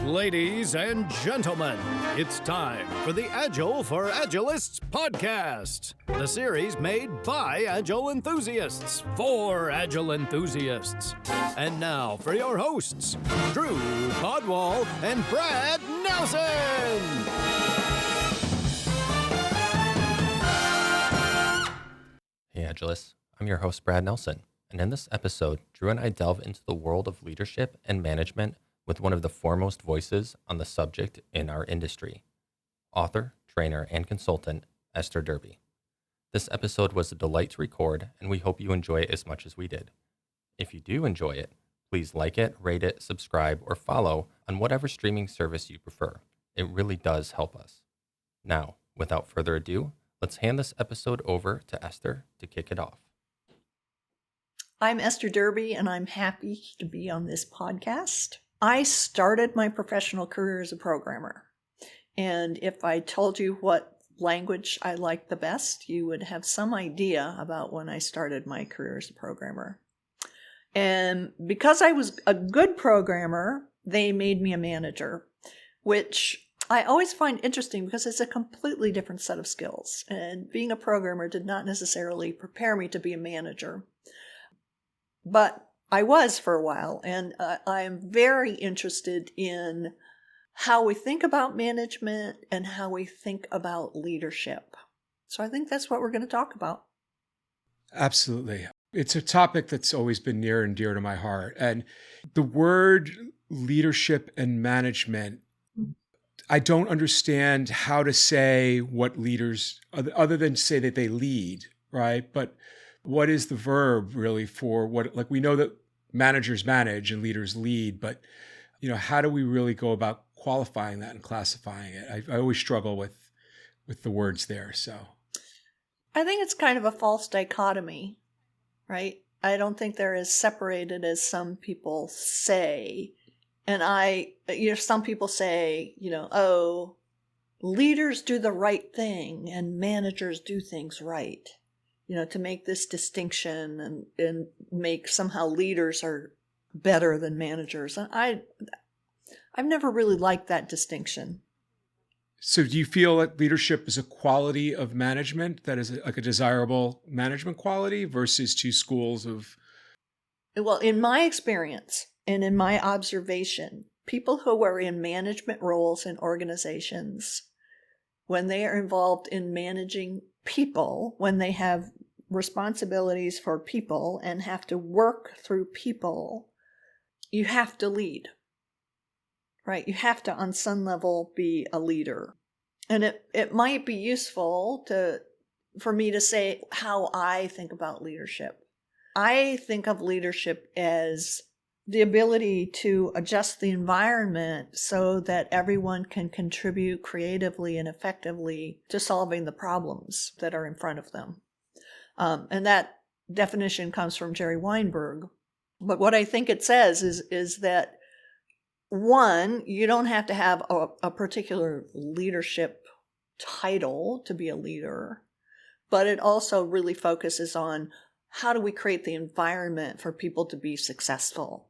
Ladies and gentlemen, it's time for the Agile for Agilists podcast, the series made by Agile enthusiasts for Agile enthusiasts. And now for your hosts, Drew Podwal and Brad Nelson. Hey Agilists, I'm your host Brad Nelson, and in this episode, Drew and I delve into the world of leadership and management with one of the foremost voices on the subject in our industry, author, trainer, and consultant, Esther Derby. This episode was a delight to record, and we hope you enjoy it as much as we did. If you do enjoy it, please like it, rate it, subscribe, or follow on whatever streaming service you prefer. It really does help us. Now, without further ado, let's hand this episode over to Esther to kick it off. I'm Esther Derby, and I'm happy to be on this podcast. I started my professional career as a programmer, and if I told you what language I liked the best, you would have some idea about when I started my career as a programmer. And because I was a good programmer, they made me a manager, which I always find interesting because it's a completely different set of skills. And being a programmer did not necessarily prepare me to be a manager. But I was for a while, and I am very interested in how we think about management and how we think about leadership. So I think that's what we're going to talk about. Absolutely. It's a topic that's always been near and dear to my heart. And the word leadership and management, I don't understand how to say what leaders, other than to say that they lead, right? But what is the verb really for what, like we know that managers manage and leaders lead, but how do we really go about qualifying that and classifying it? I always struggle with the words there. So I think it's kind of a false dichotomy, right? I don't think they're as separated as some people say. And some people say, oh, leaders do the right thing and managers do things right. To make this distinction and make somehow leaders are better than managers. And I've never really liked that distinction. So do you feel that leadership is a quality of management that is like a desirable management quality versus two schools of? Well, in my experience and in my observation, people who are in management roles in organizations, when they are involved in managing people, when they have responsibilities for people and have to work through people, you have to lead, right? You have to, on some level, be a leader. And it might be useful for me to say how I think about leadership. I think of leadership as the ability to adjust the environment so that everyone can contribute creatively and effectively to solving the problems that are in front of them. And that definition comes from Jerry Weinberg. But what I think it says is that, one, you don't have to have a particular leadership title to be a leader, but it also really focuses on how do we create the environment for people to be successful?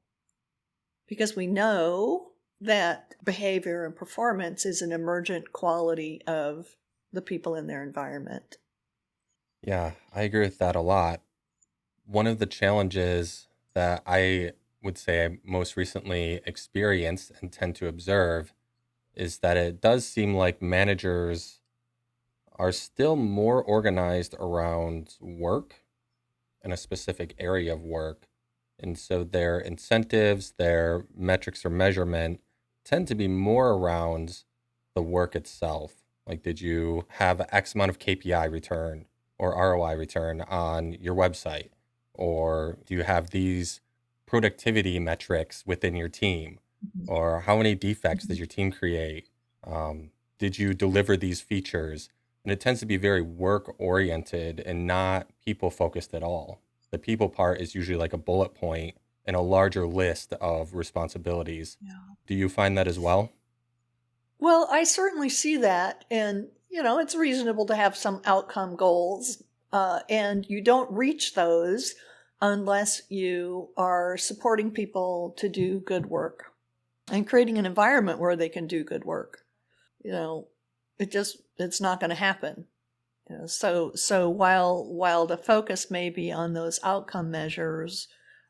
Because we know that behavior and performance is an emergent quality of the people in their environment. Yeah, I agree with that a lot. One of the challenges that I would say I most recently experienced and tend to observe is that it does seem like managers are still more organized around work and a specific area of work. And so their incentives, their metrics or measurement tend to be more around the work itself. Like, did you have X amount of KPI return or ROI return on your website? Or do you have these productivity metrics within your team? Or how many defects does your team create? Did you deliver these features? And it tends to be very work oriented and not people focused at all. The people part is usually like a bullet point in a larger list of responsibilities. Yeah. Do you find that as well? Well, I certainly see that. And, it's reasonable to have some outcome goals. And you don't reach those unless you are supporting people to do good work. and creating an environment where they can do good work. It's not going to happen. So while the focus may be on those outcome measures,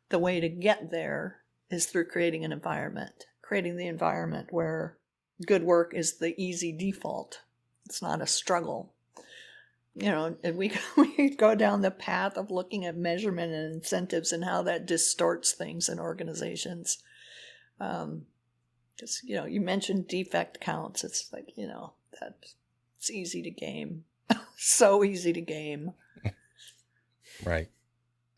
the way to get there is through creating the environment where good work is the easy default. It's not a struggle. And we go down the path of looking at measurement and incentives and how that distorts things in organizations. Because, you mentioned defect counts. It's like, it's easy to game. So easy to game. Right.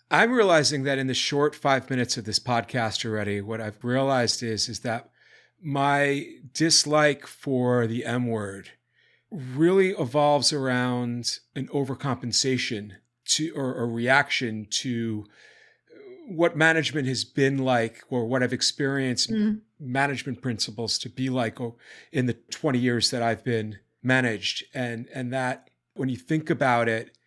I'm realizing that in the short 5 minutes of this podcast already, what I've realized is that my dislike for the M word really evolves around an overcompensation or a reaction to what management has been like, or what I've experienced management principles to be like in the 20 years that I've been managed. And that when you think about it,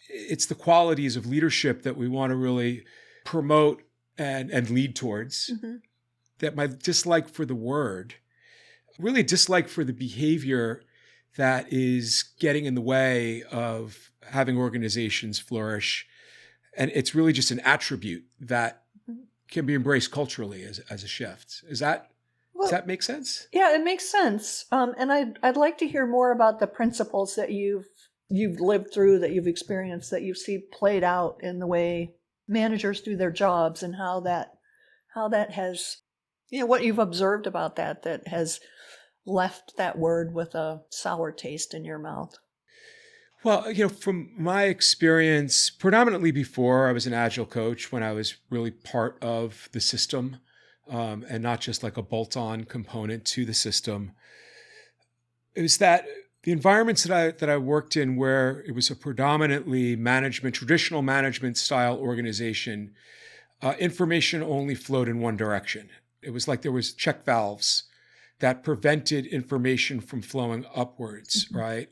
it's the qualities of leadership that we want to really promote and lead towards. Mm-hmm. That my dislike for the word, really dislike for the behavior that is getting in the way of having organizations flourish. And it's really just an attribute that can be embraced culturally as a shift. Does that make sense? Yeah, it makes sense. And I'd like to hear more about the principles that you've lived through, that you've experienced, that you see played out in the way managers do their jobs, and how that has, what you've observed about that has left that word with a sour taste in your mouth. Well, from my experience, predominantly before I was an Agile coach, when I was really part of the system, and not just like a bolt-on component to the system, it was that the environments that I worked in, where it was a predominantly traditional management style organization, information only flowed in one direction. It was like there was check valves that prevented information from flowing upwards, mm-hmm. right?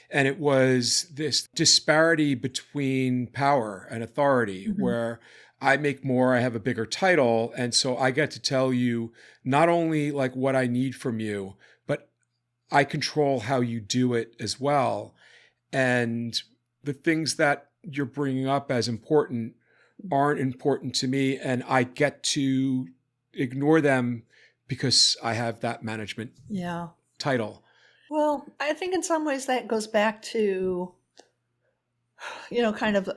And it was this disparity between power and authority, mm-hmm. where I make more, I have a bigger title, and so I get to tell you not only like what I need from you, but I control how you do it as well. And the things that you're bringing up as important aren't important to me, and I get to ignore them because I have that management title. Well, I think in some ways that goes back to, kind of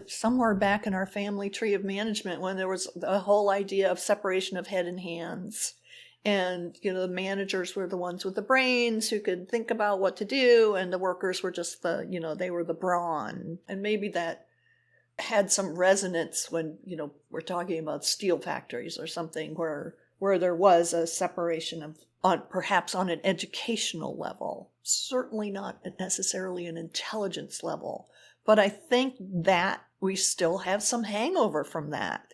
somewhere back in our family tree of management, when there was the whole idea of separation of head and hands. And, the managers were the ones with the brains who could think about what to do, and the workers were just they were the brawn. And maybe that had some resonance when, we're talking about steel factories or something where there was a separation perhaps on an educational level, certainly not necessarily an intelligence level. But I think that we still have some hangover from that,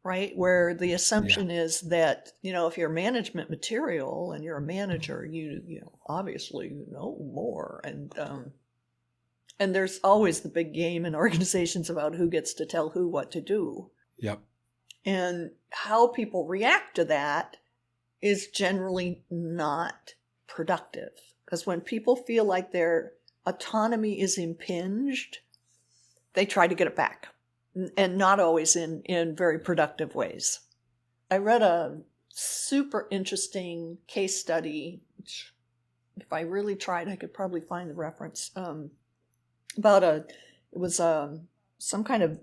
right? Where the assumption is that, if you're management material and you're a manager, you obviously know more. And there's always the big game in organizations about who gets to tell who what to do. Yep. And how people react to that is generally not productive. Because when people feel like their autonomy is impinged, they try to get it back. And not always in very productive ways. I read a super interesting case study, which if I really tried, I could probably find the reference, about some kind of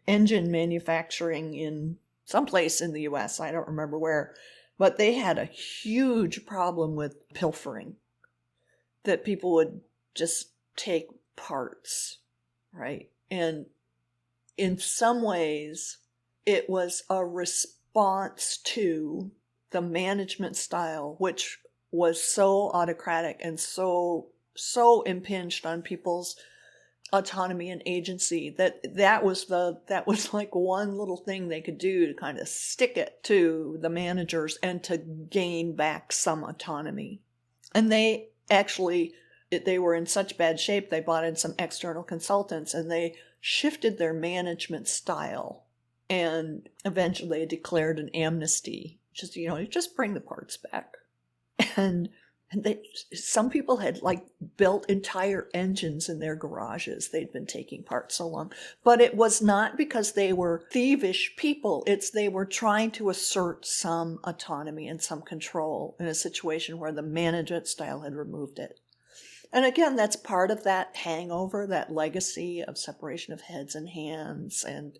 engine manufacturing in some place in the US, I don't remember where, but they had a huge problem with pilfering, that people would just take parts, right? And in some ways, it was a response to the management style, which was so autocratic and so impinged on people's autonomy and agency, that was like one little thing they could do to kind of stick it to the managers and to gain back some autonomy. And they were in such bad shape, they brought in some external consultants and they shifted their management style, and eventually declared an amnesty just bring the parts back. And some people had like built entire engines in their garages. They'd been taking parts so long, but it was not because they were thievish people. They were trying to assert some autonomy and some control in a situation where the management style had removed it. And again, that's part of that hangover, that legacy of separation of heads and hands, and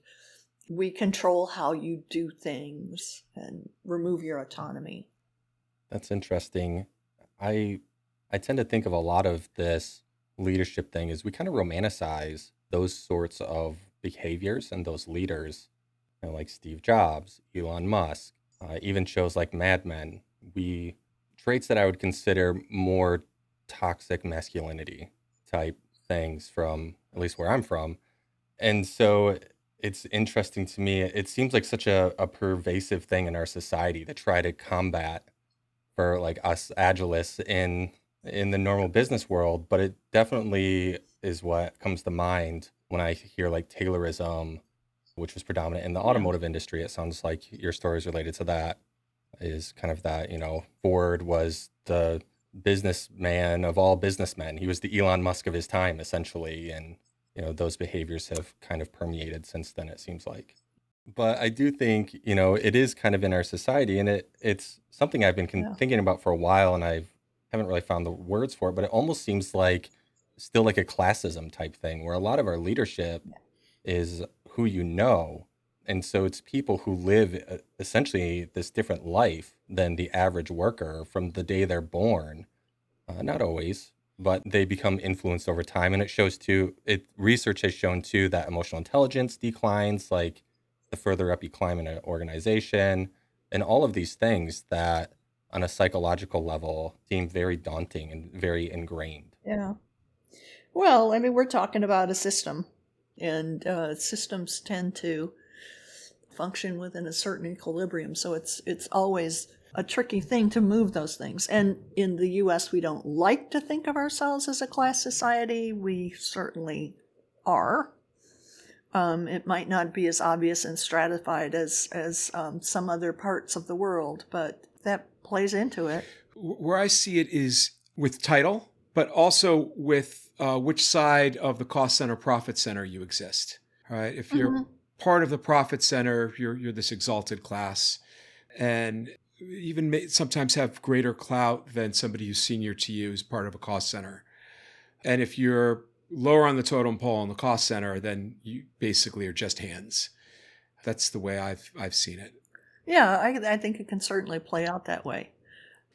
we control how you do things and remove your autonomy. That's interesting. I tend to think of a lot of this leadership thing as we kind of romanticize those sorts of behaviors and those leaders, like Steve Jobs, Elon Musk, even shows like Mad Men. Traits that I would consider more toxic masculinity type things from at least where I'm from. And so it's interesting to me. It seems like such a pervasive thing in our society to try to combat for like us agilists in the normal business world, but it definitely is what comes to mind when I hear like Taylorism, which was predominant in the automotive industry. It sounds like your story is related to that, is kind of that, Ford was the businessman of all businessmen. He was the Elon Musk of his time, essentially. And, those behaviors have kind of permeated since then, it seems like. But I do think, it is kind of in our society, and it's something I've been thinking about for a while, and I haven't really found the words for it, but it almost seems like still like a classism type thing where a lot of our leadership is who you know. And so it's people who live essentially this different life than the average worker from the day they're born. Not always, but they become influenced over time. And it shows too, research has shown too that emotional intelligence declines, like the further up you climb in an organization, and all of these things that on a psychological level seem very daunting and very ingrained. Yeah. Well, I mean, we're talking about a system, and systems tend to function within a certain equilibrium. So it's always a tricky thing to move those things. And in the U.S., we don't like to think of ourselves as a class society. We certainly are. It might not be as obvious and stratified as some other parts of the world, but that plays into it. Where I see it is with title, but also with which side of the cost center, profit center you exist. Right? If you're part of the profit center, you're this exalted class, and even may sometimes have greater clout than somebody who's senior to you as part of a cost center. And if you're lower on the totem pole in the cost center, then you basically are just hands. That's the way I've seen it. Yeah, I think it can certainly play out that way.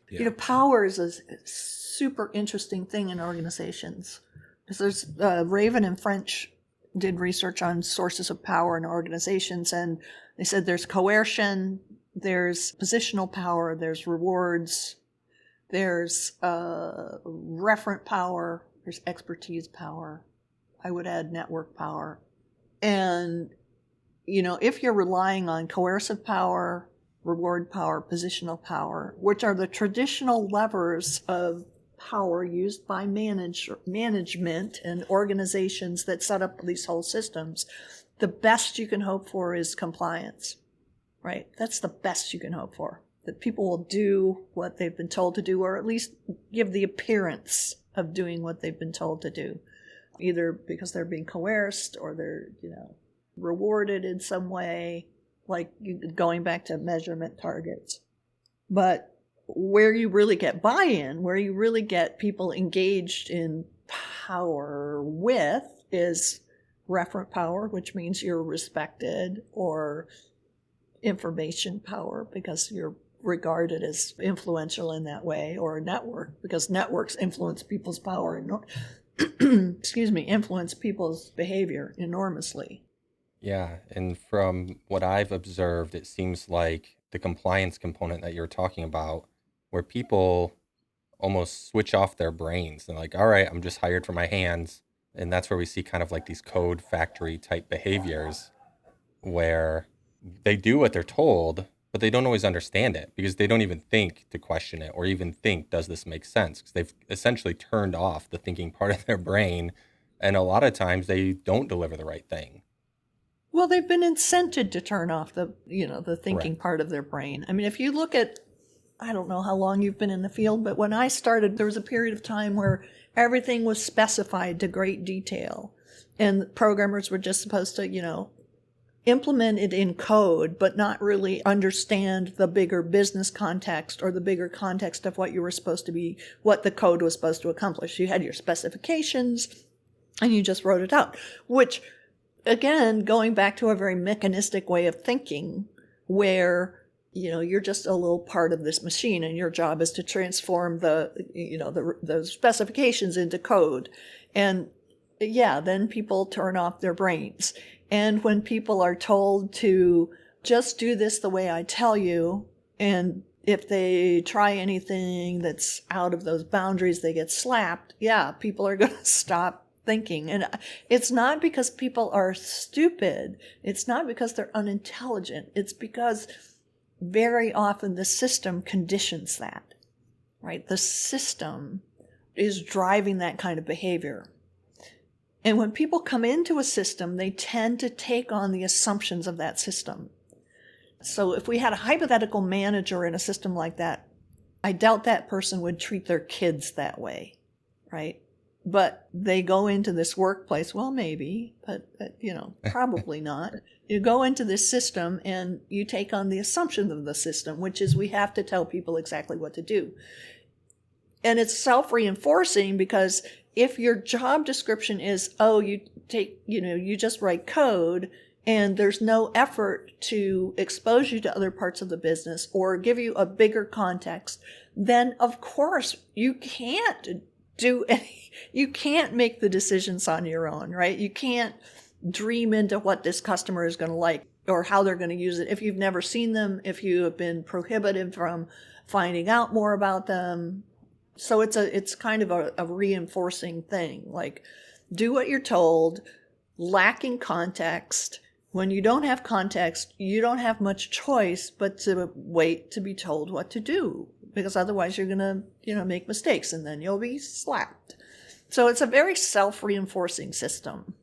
Yeah. Power is a super interesting thing in organizations. Because there's Raven and French did research on sources of power in organizations, and they said there's coercion, there's positional power, there's rewards, there's referent power, there's expertise power. I would add network power. And, if you're relying on coercive power, reward power, positional power, which are the traditional levers of power used by management and organizations that set up these whole systems, the best you can hope for is compliance, right? That's the best you can hope for, that people will do what they've been told to do, or at least give the appearance of doing what they've been told to do, either because they're being coerced or they're, rewarded in some way, like going back to measurement targets. But where you really get buy-in, where you really get people engaged in power with, is referent power, which means you're respected, or information power because you're regarded as influential in that way, or a network because networks influence people's power influence people's behavior enormously. Yeah, and from what I've observed, it seems like the compliance component that you're talking about, where people almost switch off their brains and like, all right, I'm just hired for my hands. And that's where we see kind of like these code factory type behaviors where they do what they're told, but they don't always understand it because they don't even think to question it or even think, does this make sense? Because they've essentially turned off the thinking part of their brain. And a lot of times they don't deliver the right thing. Well, they've been incented to turn off the thinking part of their brain. I mean, if you look at, I don't know how long you've been in the field, but when I started, there was a period of time where everything was specified to great detail. And programmers were just supposed to, implement it in code, but not really understand the bigger business context or the bigger context of what what the code was supposed to accomplish. You had your specifications and you just wrote it out, which, again, going back to a very mechanistic way of thinking where, you're just a little part of this machine and your job is to transform the specifications into code. And yeah, then people turn off their brains. And when people are told to just do this the way I tell you, and if they try anything that's out of those boundaries, they get slapped. Yeah, people are going to stop thinking. And it's not because people are stupid. It's not because they're unintelligent. It's because very often the system conditions that, right? The system is driving that kind of behavior. And when people come into a system, they tend to take on the assumptions of that system. So if we had a hypothetical manager in a system like that, I doubt that person would treat their kids that way, right? But they go into this workplace, well, maybe, but probably not. You go into this system and you take on the assumptions of the system, which is we have to tell people exactly what to do. And it's self-reinforcing because if your job description is, you just write code and there's no effort to expose you to other parts of the business or give you a bigger context, then of course you can't you can't make the decisions on your own, right? You can't dream into what this customer is going to like or how they're going to use it if you've never seen them, if you have been prohibited from finding out more about them. So it's kind of a reinforcing thing, like do what you're told, lacking context. When you don't have context, you don't have much choice but to wait to be told what to do, because otherwise you're going to, make mistakes and then you'll be slapped. So it's a very self-reinforcing system.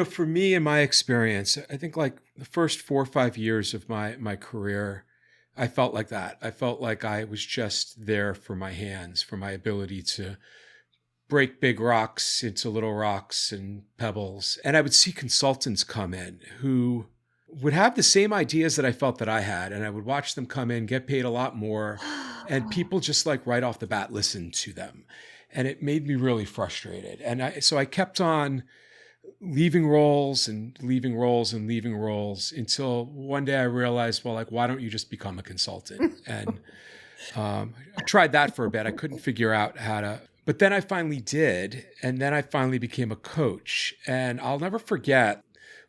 For me, in my experience, I think like the first 4 or 5 years of my career, I felt like that. I felt like I was just there for my hands, for my ability to break big rocks into little rocks and pebbles. And I would see consultants come in who would have the same ideas that I felt that I had. And I would watch them come in, get paid a lot more. And people just like right off the bat listened to them. And it made me really frustrated. And so I kept on leaving roles and leaving roles and leaving roles until one day I realized, well, like, why don't you just become a consultant? And I tried that for a bit. I couldn't figure out how to, but then I finally did. And then I finally became a coach. And I'll never forget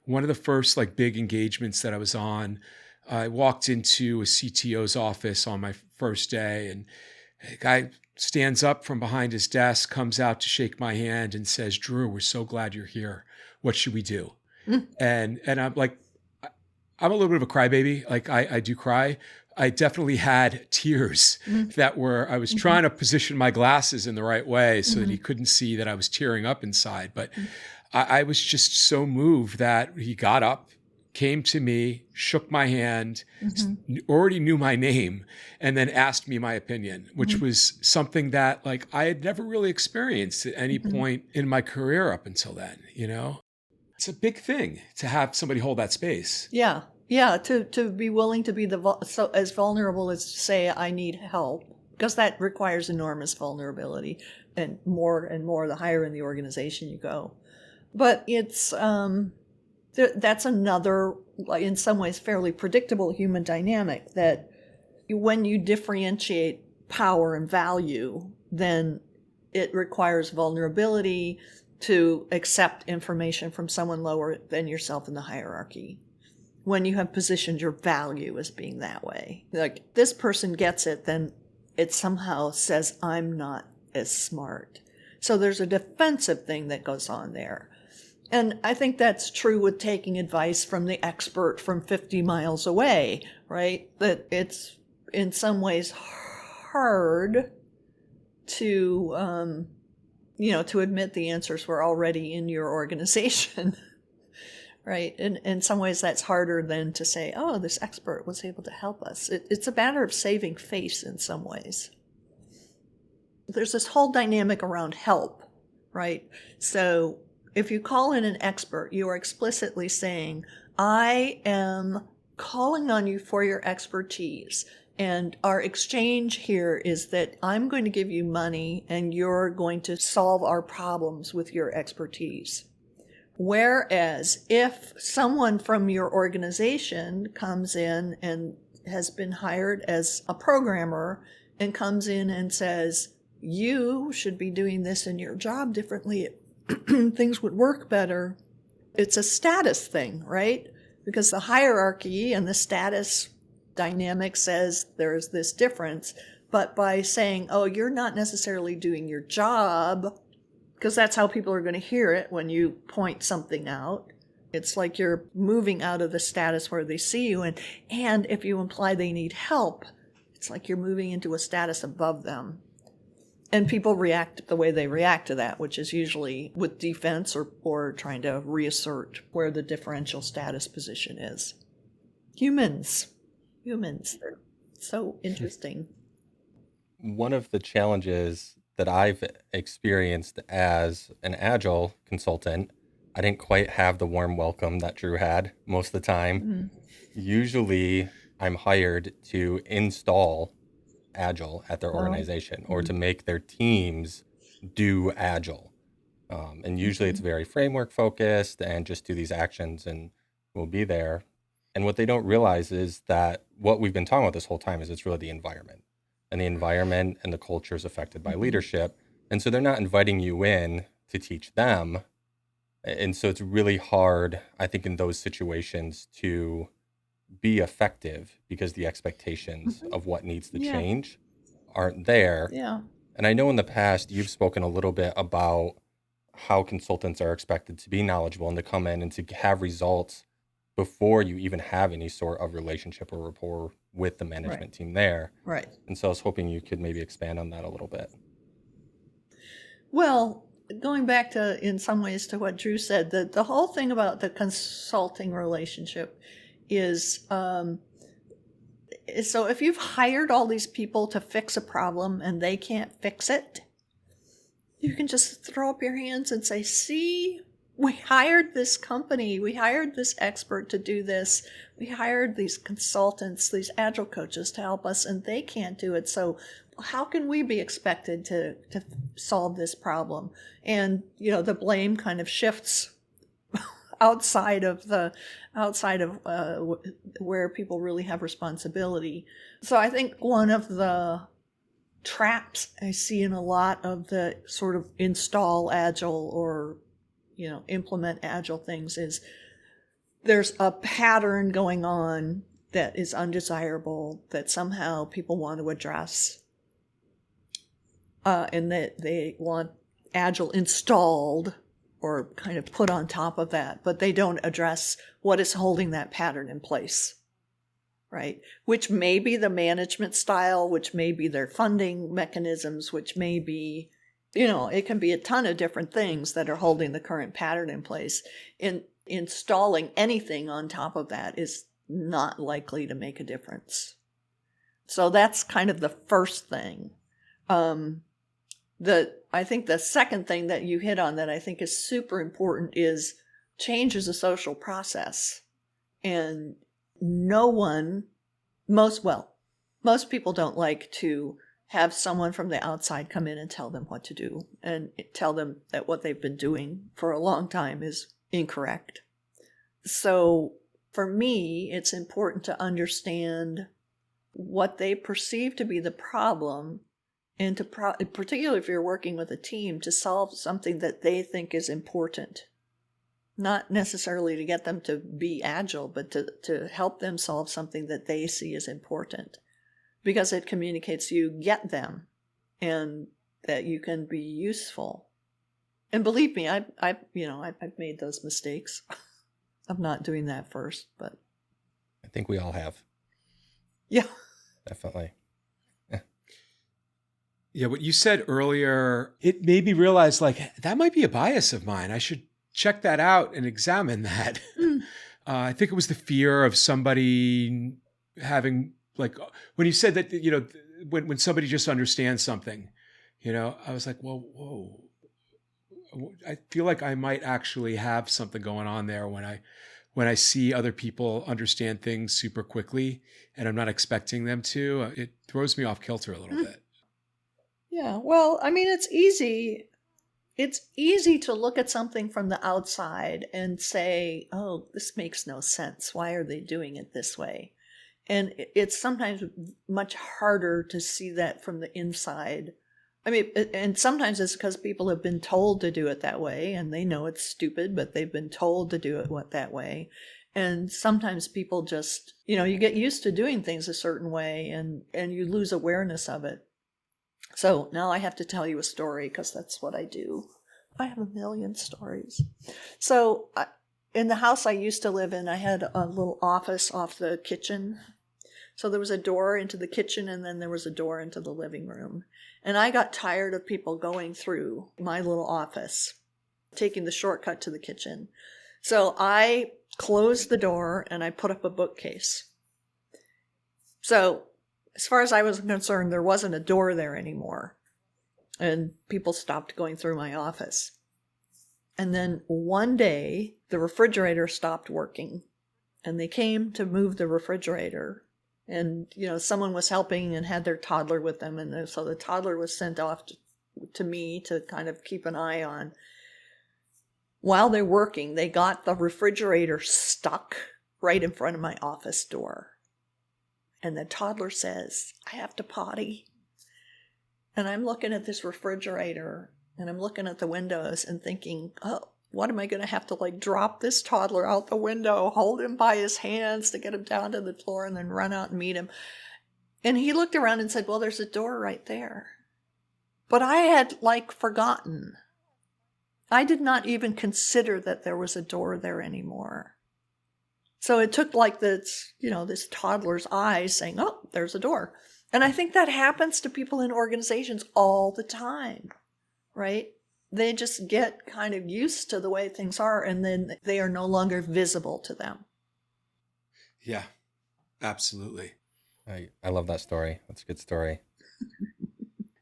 one of the first like big engagements that I was on. I walked into a CTO's office on my first day, and a guy stands up from behind his desk, comes out to shake my hand and says, "Drew, we're so glad you're here. What should we do?" And I'm like, I'm a little bit of a crybaby. Like I do cry. I definitely had tears I was trying to position my glasses in the right way so that he couldn't see that I was tearing up inside. But I was just so moved that he got up, came to me, shook my hand, already knew my name, and then asked me my opinion, which was something that like I had never really experienced at any point in my career up until then, It's a big thing to have somebody hold that space. Yeah. Yeah, to be willing to be so as vulnerable as to say, I need help, because that requires enormous vulnerability, and more the higher in the organization you go. But it's that's another, in some ways, fairly predictable human dynamic, that when you differentiate power and value, then it requires vulnerability to accept information from someone lower than yourself in the hierarchy. When you have positioned your value as being that way, like this person gets it, then it somehow says I'm not as smart. So there's a defensive thing that goes on there. And I think that's true with taking advice from the expert from 50 miles away, right? That it's in some ways hard to, to admit the answers were already in your organization. right? In some ways, that's harder than to say, oh, this expert was able to help us. It's a matter of saving face in some ways. There's this whole dynamic around help, right? So if you call in an expert, you are explicitly saying, I am calling on you for your expertise. And our exchange here is that I'm going to give you money and you're going to solve our problems with your expertise. Whereas if someone from your organization comes in and has been hired as a programmer and comes in and says, you should be doing this in your job differently, things would work better. It's a status thing, right? Because the hierarchy and the status dynamic says there's this difference. But by saying, oh, you're not necessarily doing your job, because that's how people are going to hear it when you point something out. It's like you're moving out of the status where they see you. And if you imply they need help, it's like you're moving into a status above them. And people react the way they react to that, which is usually with defense or trying to reassert where the differential status position is. Humans, they're so interesting. One of the challenges that I've experienced as an Agile consultant, I didn't quite have the warm welcome that Drew had most of the time. Mm-hmm. Usually I'm hired to install Agile at their organization or to make their teams do Agile. And usually it's very framework focused and just do these actions and we'll be there. And what they don't realize is that what we've been talking about this whole time is it's really the environment. And the environment and the culture is affected by leadership. And so they're not inviting you in to teach them. And so it's really hard, I think, in those situations to be effective because the expectations of what needs to change aren't there. Yeah. And I know in the past you've spoken a little bit about how consultants are expected to be knowledgeable and to come in and to have results before you even have any sort of relationship or rapport with the management team there. Right. And so I was hoping you could maybe expand on that a little bit. Well, going back to, in some ways, to what Drew said, the whole thing about the consulting relationship is, so if you've hired all these people to fix a problem and they can't fix it, you can just throw up your hands and say, see, we hired this company, we hired this expert to do this, we hired these consultants, these Agile coaches to help us, and they can't do it. So how can we be expected to solve this problem? And, the blame kind of shifts outside of where people really have responsibility. So I think one of the traps I see in a lot of the sort of install Agile or implement Agile things is there's a pattern going on that is undesirable that somehow people want to address, and that they want Agile installed or kind of put on top of that, but they don't address what is holding that pattern in place, right? Which may be the management style, which may be their funding mechanisms, which may be, it can be a ton of different things that are holding the current pattern in place. And installing anything on top of that is not likely to make a difference. So that's kind of the first thing. I think the second thing that you hit on that I think is super important is change is a social process. And most people don't like to have someone from the outside come in and tell them what to do and tell them that what they've been doing for a long time is incorrect. So for me, it's important to understand what they perceive to be the problem, and particularly if you're working with a team, to solve something that they think is important. Not necessarily to get them to be Agile, but to help them solve something that they see as important. Because it communicates you get them and that you can be useful. And believe me, I've made those mistakes of not doing that first, but I think we all have. Yeah. Definitely. Yeah, what you said earlier, it made me realize that might be a bias of mine. I should check that out and examine that. I think it was the fear of somebody having, like, when you said that, when somebody just understands something, I was like, well, whoa, I feel like I might actually have something going on there when I see other people understand things super quickly and I'm not expecting them to. It throws me off kilter a little bit. Yeah, well, I mean, it's easy. It's easy to look at something from the outside and say, oh, this makes no sense. Why are they doing it this way? And it's sometimes much harder to see that from the inside. I mean, and sometimes it's because people have been told to do it that way and they know it's stupid, but they've been told to do it that way. And sometimes people just, you get used to doing things a certain way and you lose awareness of it. So now I have to tell you a story because that's what I do. I have a million stories. So in the house I used to live in, I had a little office off the kitchen. So there was a door into the kitchen and then there was a door into the living room. And I got tired of people going through my little office, taking the shortcut to the kitchen. So I closed the door and I put up a bookcase. So as far as I was concerned, there wasn't a door there anymore. And people stopped going through my office. And then one day, the refrigerator stopped working. And they came to move the refrigerator. And, someone was helping and had their toddler with them. And so the toddler was sent off to me to kind of keep an eye on. While they're working, they got the refrigerator stuck right in front of my office door. And the toddler says, I have to potty. And I'm looking at this refrigerator and I'm looking at the windows and thinking, oh, what am I going to have to drop this toddler out the window, hold him by his hands to get him down to the floor and then run out and meet him. And he looked around and said, well, there's a door right there. But I had forgotten. I did not even consider that there was a door there anymore. So it took this toddler's eyes saying, oh, there's a door. And I think that happens to people in organizations all the time, right? They just get kind of used to the way things are and then they are no longer visible to them. Yeah, absolutely. I love that story. That's a good story.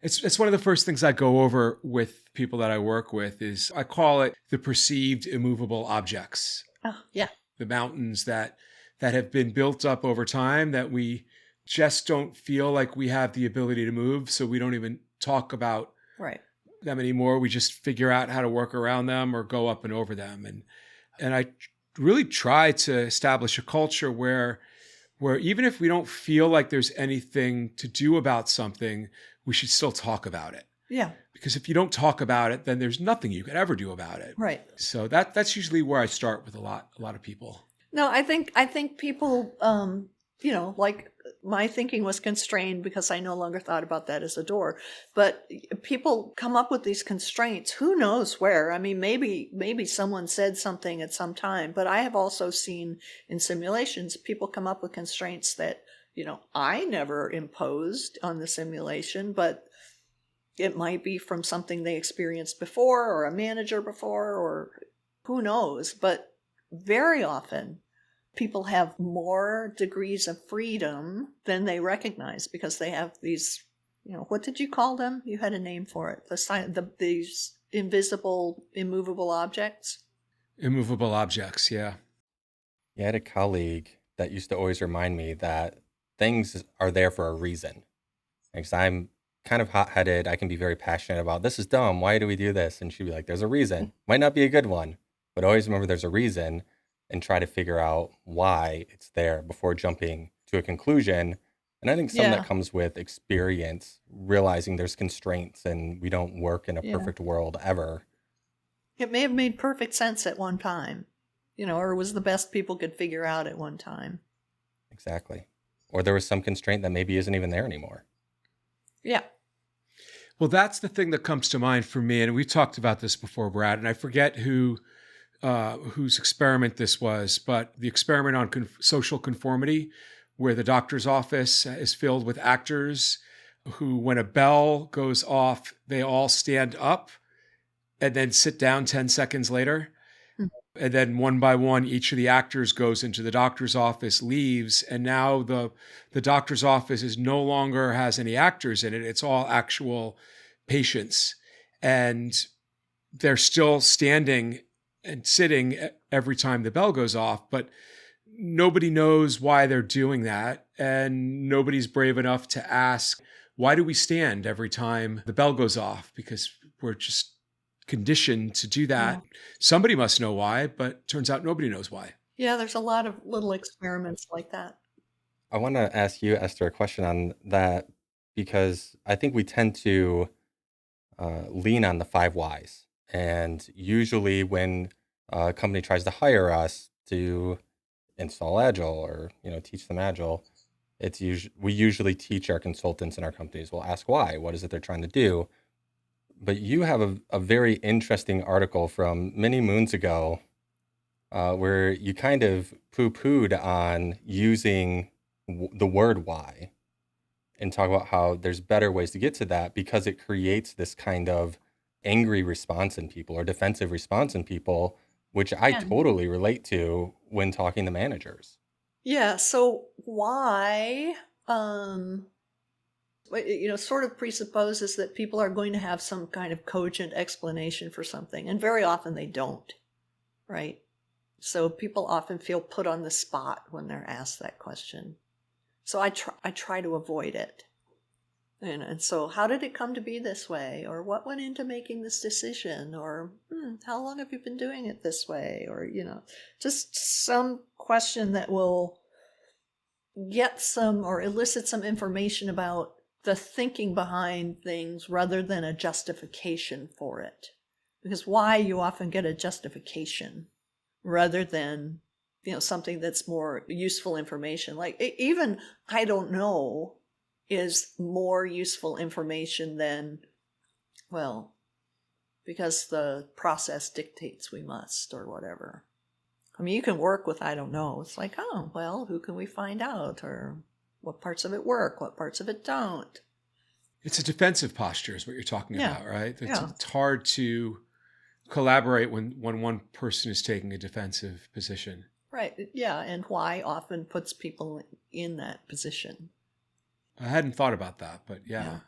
It's one of the first things I go over with people that I work with is I call it the perceived immovable objects. Oh, yeah. The mountains that have been built up over time that we just don't feel like we have the ability to move. So we don't even talk about them anymore. We just figure out how to work around them or go up and over them. And I really try to establish a culture where even if we don't feel like there's anything to do about something, we should still talk about it. Yeah. Because if you don't talk about it, then there's nothing you could ever do about it. Right. So that's usually where I start with a lot of people. No, I think people, my thinking was constrained because I no longer thought about that as a door. But people come up with these constraints. Who knows where? I mean, maybe someone said something at some time. But I have also seen in simulations, people come up with constraints that, I never imposed on the simulation, but it might be from something they experienced before or a manager before or who knows. But very often people have more degrees of freedom than they recognize because they have these, what did you call them? You had a name for it. These invisible, immovable objects. Immovable objects, yeah. Yeah, I had a colleague that used to always remind me that things are there for a reason. Because I'm kind of hot-headed. I can be very passionate about, this is dumb. Why do we do this? And she'd be like, there's a reason. Might not be a good one, but always remember there's a reason and try to figure out why it's there before jumping to a conclusion. And I think some of that comes with experience, realizing there's constraints and we don't work in a perfect world ever. It may have made perfect sense at one time, or it was the best people could figure out at one time. Exactly. Or there was some constraint that maybe isn't even there anymore. Yeah. Well, that's the thing that comes to mind for me. And we talked about this before, Brad, and I forget whose experiment this was, but the experiment on social conformity, where the doctor's office is filled with actors who, when a bell goes off, they all stand up and then sit down 10 seconds later. And then one by one, each of the actors goes into the doctor's office, leaves, and now the doctor's office is no longer has any actors in it. It's all actual patients. And they're still standing and sitting every time the bell goes off, but nobody knows why they're doing that. And nobody's brave enough to ask, why do we stand every time the bell goes off? Because we're just conditioned to do that. Yeah. Somebody must know why, but turns out nobody knows why. Yeah, there's a lot of little experiments like that. I want to ask you, Esther, a question on that because I think we tend to lean on the 5 whys. And usually when a company tries to hire us to install Agile or teach them Agile, we usually teach our consultants in our companies. We'll ask why. What is it they're trying to do? But you have a very interesting article from many moons ago where you kind of poo-pooed on using the word why and talk about how there's better ways to get to that because it creates this kind of angry response in people or defensive response in people, which I Yeah. totally relate to when talking to managers. Yeah, so why, sort of presupposes that people are going to have some kind of cogent explanation for something, and very often they don't, right? So people often feel put on the spot when they're asked that question. So I try to avoid it. And so how did it come to be this way? Or what went into making this decision? Or how long have you been doing it this way? Or, just some question that will get some or elicit some information about the thinking behind things rather than a justification for it. Because why you often get a justification rather than, something that's more useful information. Like even I don't know is more useful information than, well, because the process dictates we must or whatever. I mean, you can work with I don't know. It's like, oh, well, who can we find out? Or what parts of it work? What parts of it don't? It's a defensive posture is what you're talking Yeah. about, right? Yeah. It's hard to collaborate when one person is taking a defensive position. Right. Yeah. And why often puts people in that position. I hadn't thought about that, but yeah. Yeah.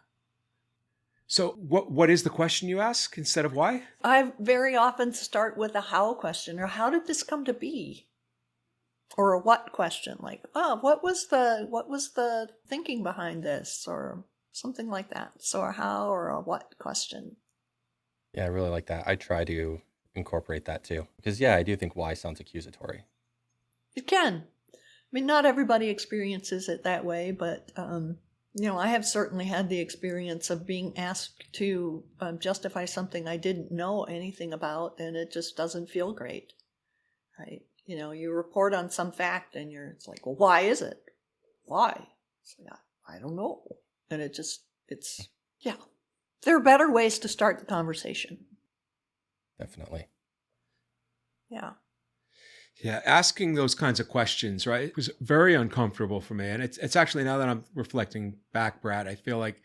So what is the question you ask instead of why? I very often start with a how question, or how did this come to be? Or a what question, like, what was the thinking behind this, or something like that. So a how or a what question. Yeah, I really like that. I try to incorporate that too. Because I do think why sounds accusatory. It can. I mean, not everybody experiences it that way, but I have certainly had the experience of being asked to justify something I didn't know anything about, and it just doesn't feel great, right? You report on some fact, and it's like, well, why is it? Why? It's like, I don't know. And yeah. There are better ways to start the conversation. Definitely. Yeah. Yeah, asking those kinds of questions, right? It was very uncomfortable for me. And it's actually, now that I'm reflecting back, Brad, I feel like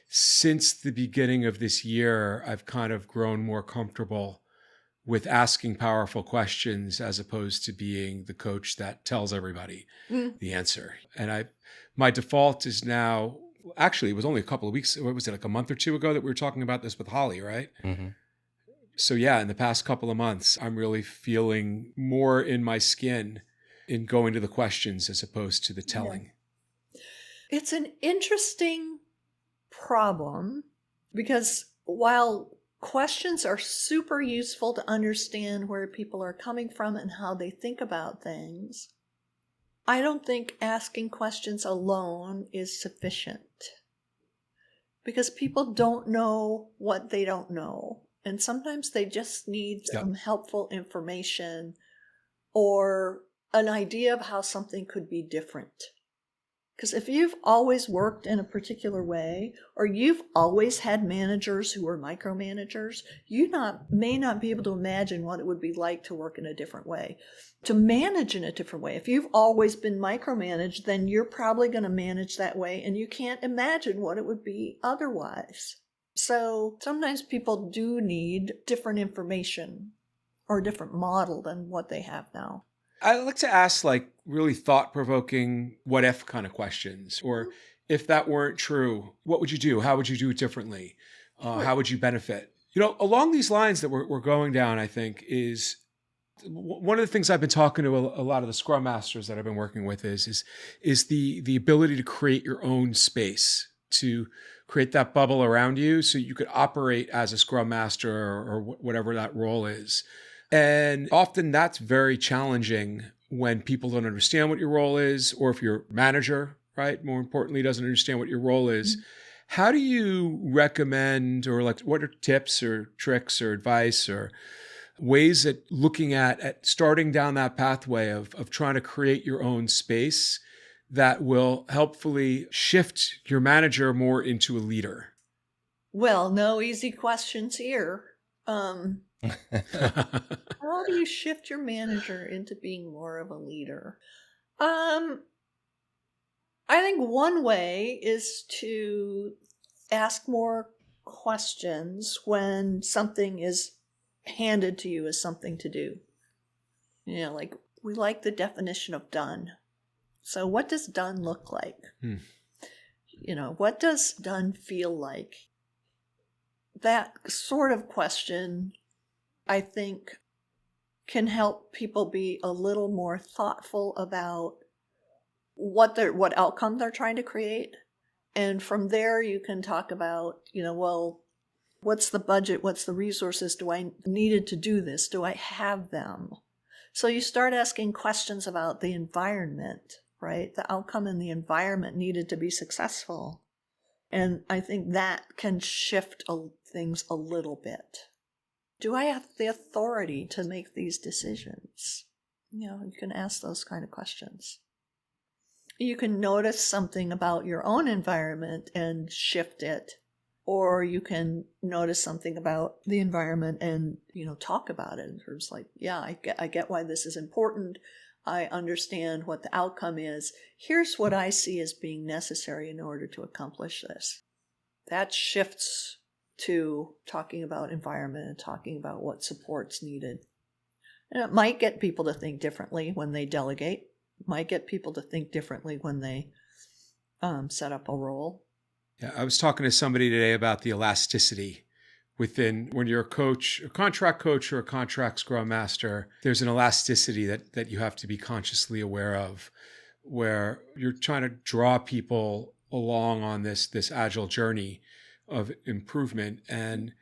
since the beginning of this year, I've kind of grown more comfortable with asking powerful questions as opposed to being the coach that tells everybody the answer. And my default is now, actually, it was only a couple of weeks, what was it, like a month or two ago that we were talking about this with Holly, right? Mm-hmm. So yeah, in the past couple of months, I'm really feeling more in my skin in going to the questions as opposed to the telling. Yeah. It's an interesting problem because while questions are super useful to understand where people are coming from and how they think about things, I don't think asking questions alone is sufficient because people don't know what they don't know. And sometimes they just need some helpful information or an idea of how something could be different. Because if you've always worked in a particular way, or you've always had managers who were micromanagers, you may not be able to imagine what it would be like to work in a different way, to manage in a different way. If you've always been micromanaged, then you're probably going to manage that way, and you can't imagine what it would be otherwise. So sometimes people do need different information. or a different model than what they have now. I like to ask like really thought-provoking what if kind of questions, or if that weren't true, what would you do? How would you do it differently? Sure. How would you benefit? Along these lines that we're going down, I think is one of the things I've been talking to a lot of the Scrum Masters that I've been working with is the ability to create your own space, to create that bubble around you so you could operate as a Scrum Master or whatever that role is. And often that's very challenging when people don't understand what your role is, or if your manager, right, more importantly, doesn't understand what your role is. How do you recommend, or like what are tips or tricks or advice or ways at looking at starting down that pathway of trying to create your own space that will helpfully shift your manager more into a leader? Well, no easy questions here. How do you shift your manager into being more of a leader? I think one way is to ask more questions when something is handed to you as something to do. Like we like the definition of done. So what does done look like? What does done feel like? That sort of question, I think, can help people be a little more thoughtful about what outcome they're trying to create. And from there, you can talk about, well, what's the budget? What's the resources? Do I needed to do this? Do I have them? So you start asking questions about the environment, right? The outcome in the environment needed to be successful. And I think that can shift things a little bit. Do I have the authority to make these decisions? You can ask those kind of questions. You can notice something about your own environment and shift it, or you can notice something about the environment and, talk about it in terms like, yeah, I get why this is important. I understand what the outcome is. Here's what I see as being necessary in order to accomplish this. That shifts to talking about environment and talking about what support's needed. And it might get people to think differently when they delegate. It might get people to think differently when they set up a role. Yeah, I was talking to somebody today about the elasticity within, when you're a coach, a contract coach or a contract Scrum Master, there's an elasticity that you have to be consciously aware of, where you're trying to draw people along on this agile journey of improvement. And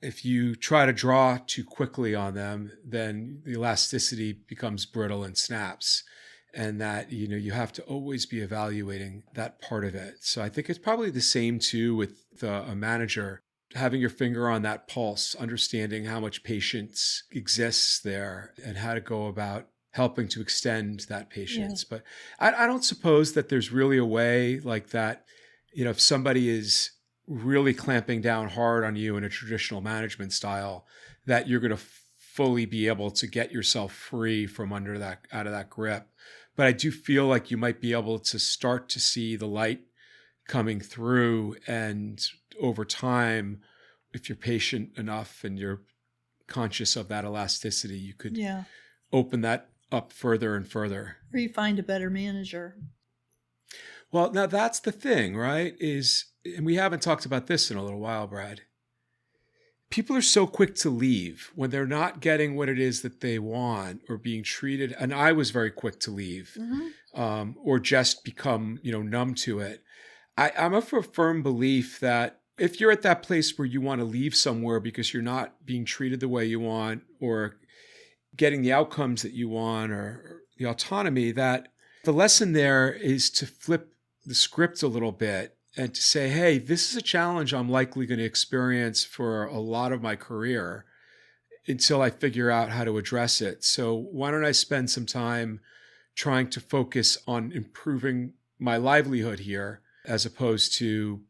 if you try to draw too quickly on them, then the elasticity becomes brittle and snaps. And that, you have to always be evaluating that part of it. So I think it's probably the same too with a manager, having your finger on that pulse, understanding how much patience exists there and how to go about helping to extend that patience. Yeah. But I don't suppose that there's really a way like that, if somebody is really clamping down hard on you in a traditional management style, that you're going to fully be able to get yourself free from out of that grip. But I do feel like you might be able to start to see the light coming through. And over time, if you're patient enough and you're conscious of that elasticity, you could open that up further and further. Or you find a better manager. Well, now that's the thing, right? And we haven't talked about this in a little while, Brad. People are so quick to leave when they're not getting what it is that they want or being treated. And I was very quick to leave, or just become, numb to it. I'm of a firm belief that if you're at that place where you want to leave somewhere because you're not being treated the way you want or getting the outcomes that you want or the autonomy, that the lesson there is to flip the script a little bit and to say, hey, this is a challenge I'm likely going to experience for a lot of my career until I figure out how to address it. So why don't I spend some time trying to focus on improving my livelihood here as opposed to,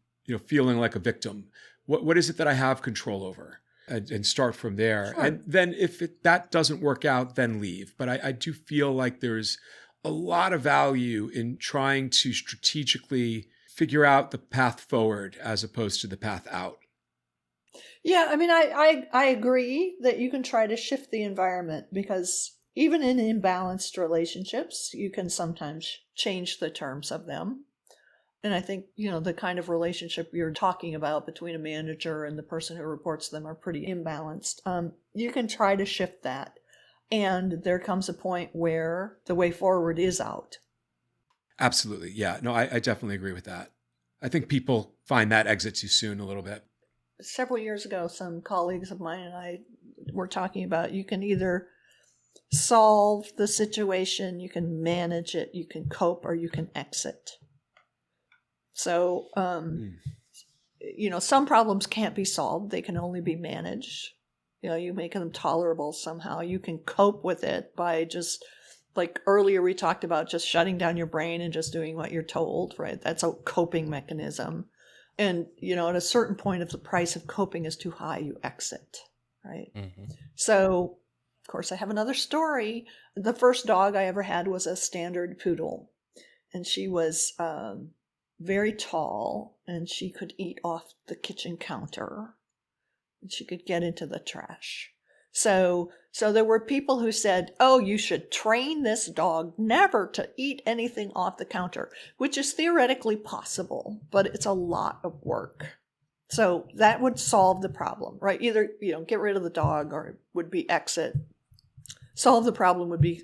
feeling like a victim? What is it that I have control over? And start from there. Sure. And then if that doesn't work out, then leave. But I do feel like there's a lot of value in trying to strategically figure out the path forward as opposed to the path out. Yeah, I mean, I agree that you can try to shift the environment, because even in imbalanced relationships, you can sometimes change the terms of them. And I think, the kind of relationship you're talking about between a manager and the person who reports to them are pretty imbalanced. You can try to shift that. And there comes a point where the way forward is out. Absolutely. Yeah. No, I definitely agree with that. I think people find that exit too soon a little bit. Several years ago, some colleagues of mine and I were talking about, you can either solve the situation, you can manage it, you can cope, or you can exit. So, some problems can't be solved. They can only be managed. You make them tolerable somehow. You can cope with it by just, like earlier we talked about, just shutting down your brain and just doing what you're told, right? That's a coping mechanism. And, at a certain point, if the price of coping is too high, you exit, right? Mm-hmm. So, of course, I have another story. The first dog I ever had was a standard poodle, and she was very tall, and she could eat off the kitchen counter, and she could get into the trash. So there were people who said, oh, you should train this dog never to eat anything off the counter, which is theoretically possible, but it's a lot of work. So that would solve the problem, right? Either, get rid of the dog, or it would be exit. Solve the problem would be,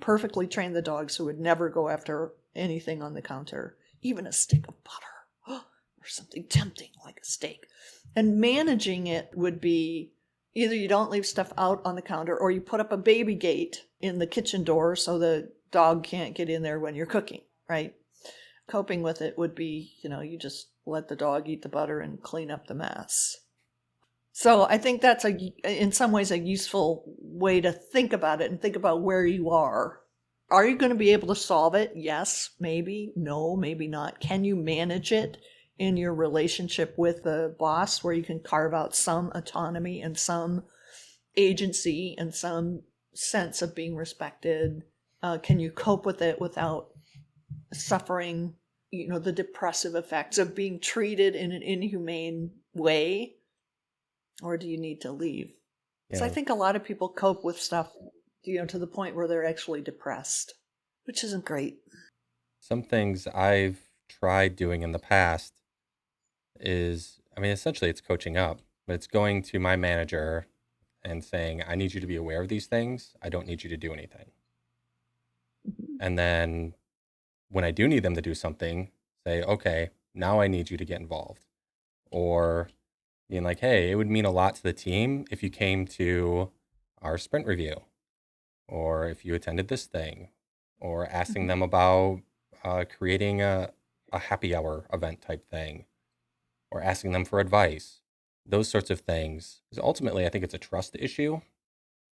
perfectly train the dogs who would never go after anything on the counter, even a stick of butter or something tempting like a steak. And managing it would be either you don't leave stuff out on the counter, or you put up a baby gate in the kitchen door so the dog can't get in there when you're cooking, right? Coping with it would be, you just let the dog eat the butter and clean up the mess. So I think that's in some ways a useful way to think about it and think about where you are. Are you going to be able to solve it? Yes, maybe. No, maybe not. Can you manage it in your relationship with the boss, where you can carve out some autonomy and some agency and some sense of being respected? Can you cope with it without suffering, the depressive effects of being treated in an inhumane way? Or do you need to leave? Yeah. So I think a lot of people cope with stuff, to the point where they're actually depressed, which isn't great. Some things I've tried doing in the past is, essentially it's coaching up, but it's going to my manager and saying, I need you to be aware of these things. I don't need you to do anything. Mm-hmm. And then when I do need them to do something, say, okay, now I need you to get involved. Or being like, hey, it would mean a lot to the team if you came to our sprint review, or if you attended this thing, or asking mm-hmm. them about creating a happy hour event type thing, or asking them for advice, those sorts of things. Because ultimately, I think it's a trust issue.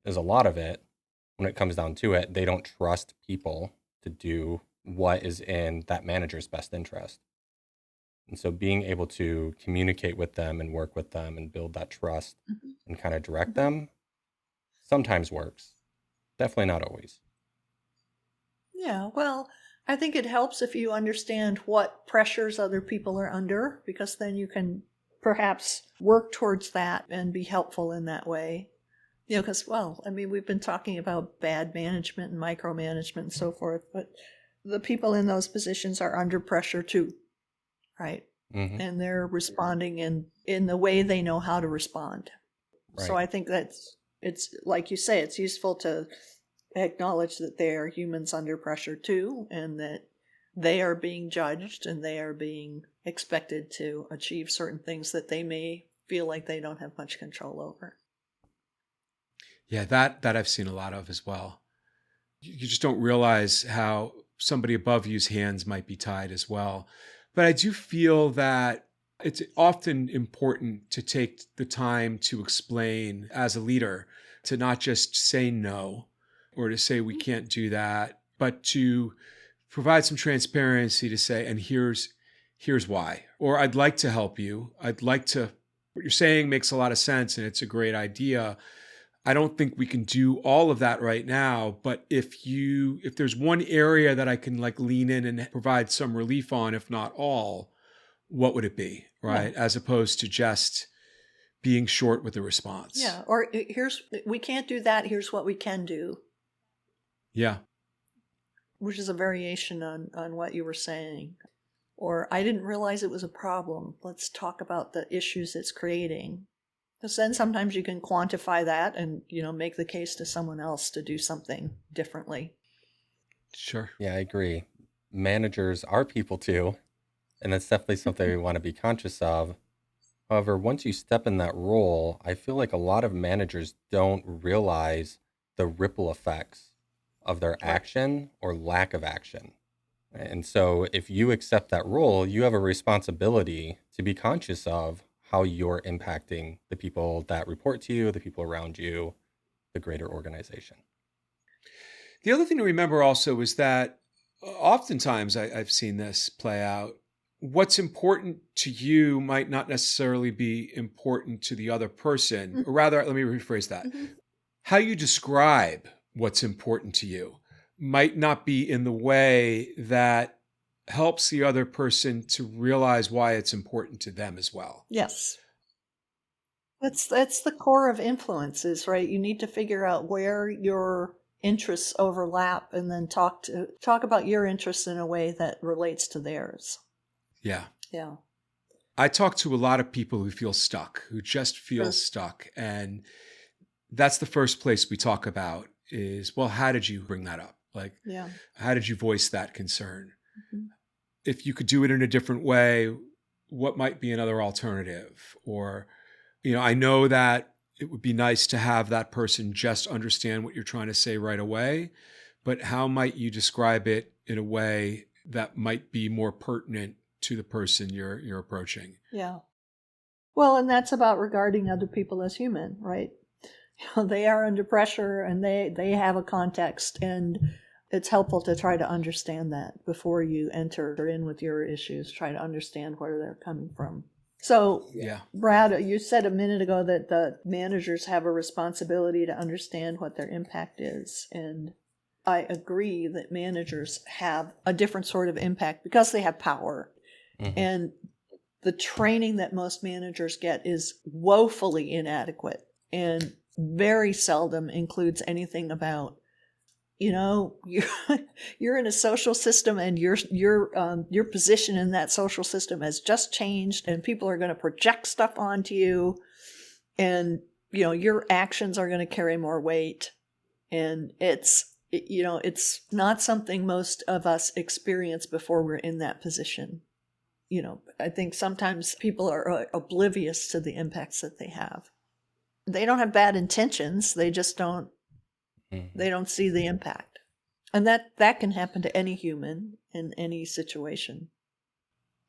There's a lot of it. When it comes down to it, they don't trust people to do what is in that manager's best interest. And so being able to communicate with them and work with them and build that trust mm-hmm. and kind of direct them sometimes works. Definitely not always. Yeah, well, I think it helps if you understand what pressures other people are under, because then you can perhaps work towards that and be helpful in that way. Because, we've been talking about bad management and micromanagement and so forth, but the people in those positions are under pressure too, right? Mm-hmm. And they're responding in the way they know how to respond. Right. So I think it's like you say, it's useful to acknowledge that they are humans under pressure too, and that they are being judged and they are being expected to achieve certain things that they may feel like they don't have much control over. Yeah, that I've seen a lot of as well. You just don't realize how somebody above you's hands might be tied as well. But I do feel that it's often important to take the time to explain as a leader, to not just say no, or to say we can't do that, but to provide some transparency to say, and here's why, or I'd like to help you. What you're saying makes a lot of sense and it's a great idea. I don't think we can do all of that right now, but if there's one area that I can lean in and provide some relief on, if not all, what would it be, right? Yeah. As opposed to just being short with the response. Yeah. Or we can't do that. Here's what we can do. Yeah. Which is a variation on what you were saying. Or I didn't realize it was a problem. Let's talk about the issues it's creating. Because then sometimes you can quantify that and, make the case to someone else to do something differently. Sure. Yeah, I agree. Managers are people too, and that's definitely something we want to be conscious of. However, once you step in that role, I feel like a lot of managers don't realize the ripple effects of their action or lack of action. And so if you accept that role, you have a responsibility to be conscious of how you're impacting the people that report to you, the people around you, the greater organization. The other thing to remember also is that oftentimes I've seen this play out. What's important to you might not necessarily be important to the other person. Or rather, let me rephrase that. How you describe what's important to you might not be in the way that helps the other person to realize why it's important to them as well. Yes. That's the core of influences, right? You need to figure out where your interests overlap and then talk about your interests in a way that relates to theirs. Yeah. Yeah. I talk to a lot of people who feel stuck, who just feel stuck. And that's the first place we talk about is, well, how did you bring that up? Like, how did you voice that concern? If you could do it in a different way, what might be another alternative? Or, I know that it would be nice to have that person just understand what you're trying to say right away, but how might you describe it in a way that might be more pertinent to the person you're approaching? Yeah. Well, and that's about regarding other people as human, right? They are under pressure and they have a context, and it's helpful to try to understand that before you enter in with your issues. Try to understand where they're coming from. So, Brad, you said a minute ago that the managers have a responsibility to understand what their impact is. And I agree that managers have a different sort of impact because they have power. And the training that most managers get is woefully inadequate and very seldom includes anything about, you're in a social system and your position in that social system has just changed and people are going to project stuff onto you and, your actions are going to carry more weight. And it's not something most of us experience before we're in that position. I think sometimes people are oblivious to the impacts that they have. They don't have bad intentions. They just don't see the impact. And that can happen to any human in any situation.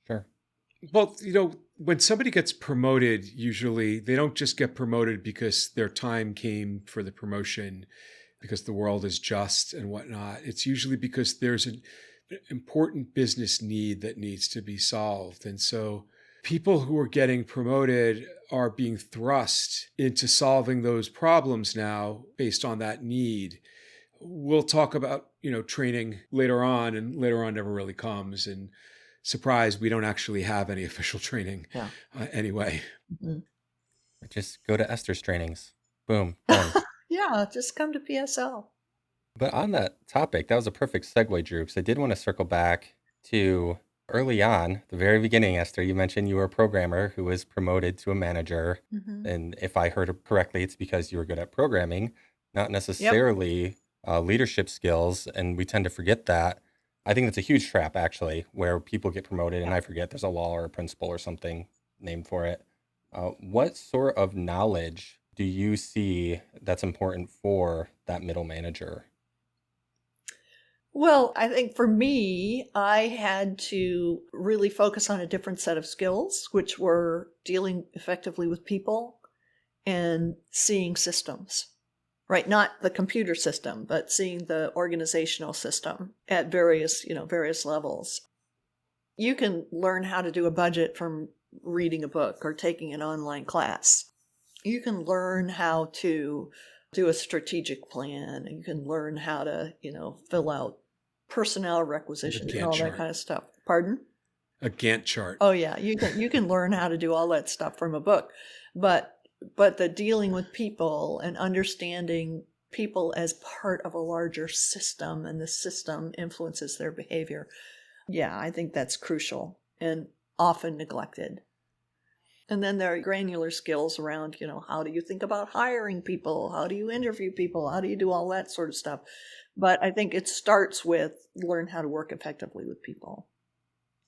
Sure. Well, when somebody gets promoted, usually they don't just get promoted because their time came for the promotion, because the world is just and whatnot. It's usually because there's an important business need that needs to be solved. And so people who are getting promoted are being thrust into solving those problems now based on that need. We'll talk about, training later on, and later on never really comes. And surprise, we don't actually have any official training anyway. Just go to Esther's trainings. Boom, done. Yeah, just come to PSL. But on that topic, that was a perfect segue, Drew, because I did want to circle back to early on, the very beginning, Esther. You mentioned you were a programmer who was promoted to a manager. And if I heard it correctly, it's because you were good at programming, not necessarily leadership skills. And we tend to forget that. I think that's a huge trap, actually, where people get promoted and I forget there's a law or a principle or something named for it. What sort of knowledge do you see that's important for that middle manager? Well, I think for me, I had to really focus on a different set of skills, which were dealing effectively with people and seeing systems, right? Not the computer system, but seeing the organizational system at various levels. You can learn how to do a budget from reading a book or taking an online class. You can learn how to do a strategic plan, and you can learn how to, fill out personnel requisitions and all that kind of stuff. Pardon? A Gantt chart. Oh yeah, you can learn how to do all that stuff from a book. But but the dealing with people and understanding people as part of a larger system, and the system influences their behavior. Yeah, I think that's crucial and often neglected. And then there are granular skills around, how do you think about hiring people? How do you interview people? How do you do all that sort of stuff? But I think it starts with learn how to work effectively with people.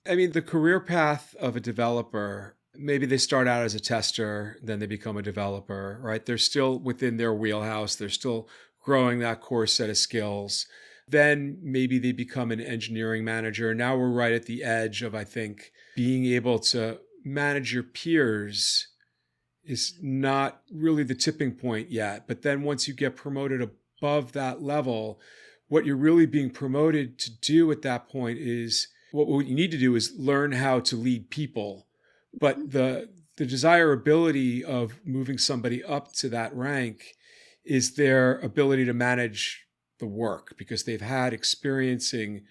I mean, the career path of a developer, maybe they start out as a tester, then they become a developer, right? They're still within their wheelhouse. They're still growing that core set of skills. Then maybe they become an engineering manager. Now we're right at the edge of, I think, being able to manage your peers is not really the tipping point yet. But then once you get promoted above that level, what you're really being promoted to do at that point is what you need to do is learn how to lead people. But the desirability of moving somebody up to that rank is their ability to manage the work, because they've had experiencing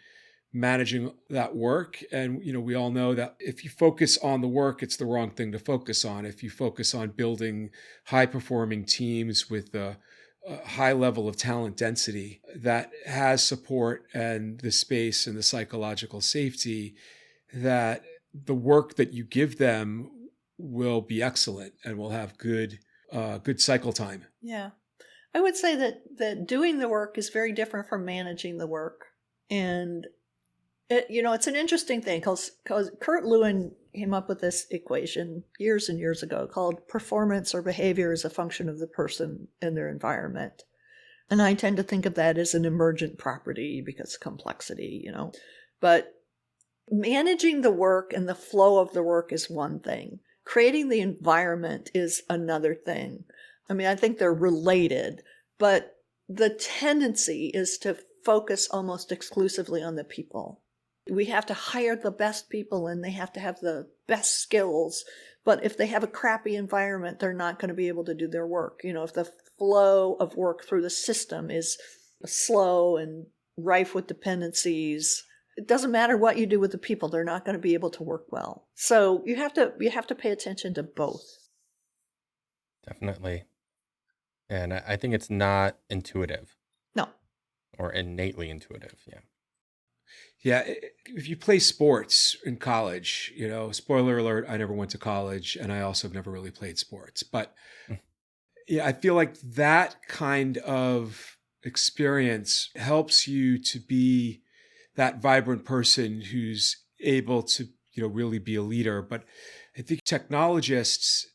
managing that work. And, we all know that if you focus on the work, it's the wrong thing to focus on. If you focus on building high performing teams with a high level of talent density that has support and the space and the psychological safety, that the work that you give them will be excellent and will have good cycle time. Yeah. I would say that doing the work is very different from managing the work. And it's an interesting thing because Kurt Lewin came up with this equation years and years ago called performance or behavior as a function of the person and their environment. And I tend to think of that as an emergent property because of complexity, But managing the work and the flow of the work is one thing. Creating the environment is another thing. I mean, I think they're related, but the tendency is to focus almost exclusively on the people. We have to hire the best people and they have to have the best skills. But if they have a crappy environment, they're not going to be able to do their work. If the flow of work through the system is slow and rife with dependencies, it doesn't matter what you do with the people, they're not going to be able to work well. So you have to pay attention to both. Definitely. And I think it's not intuitive. No. Or innately intuitive. Yeah. Yeah. If you play sports in college, spoiler alert, I never went to college and I also have never really played sports. But yeah, I feel like that kind of experience helps you to be that vibrant person who's able to, really be a leader. But I think technologists,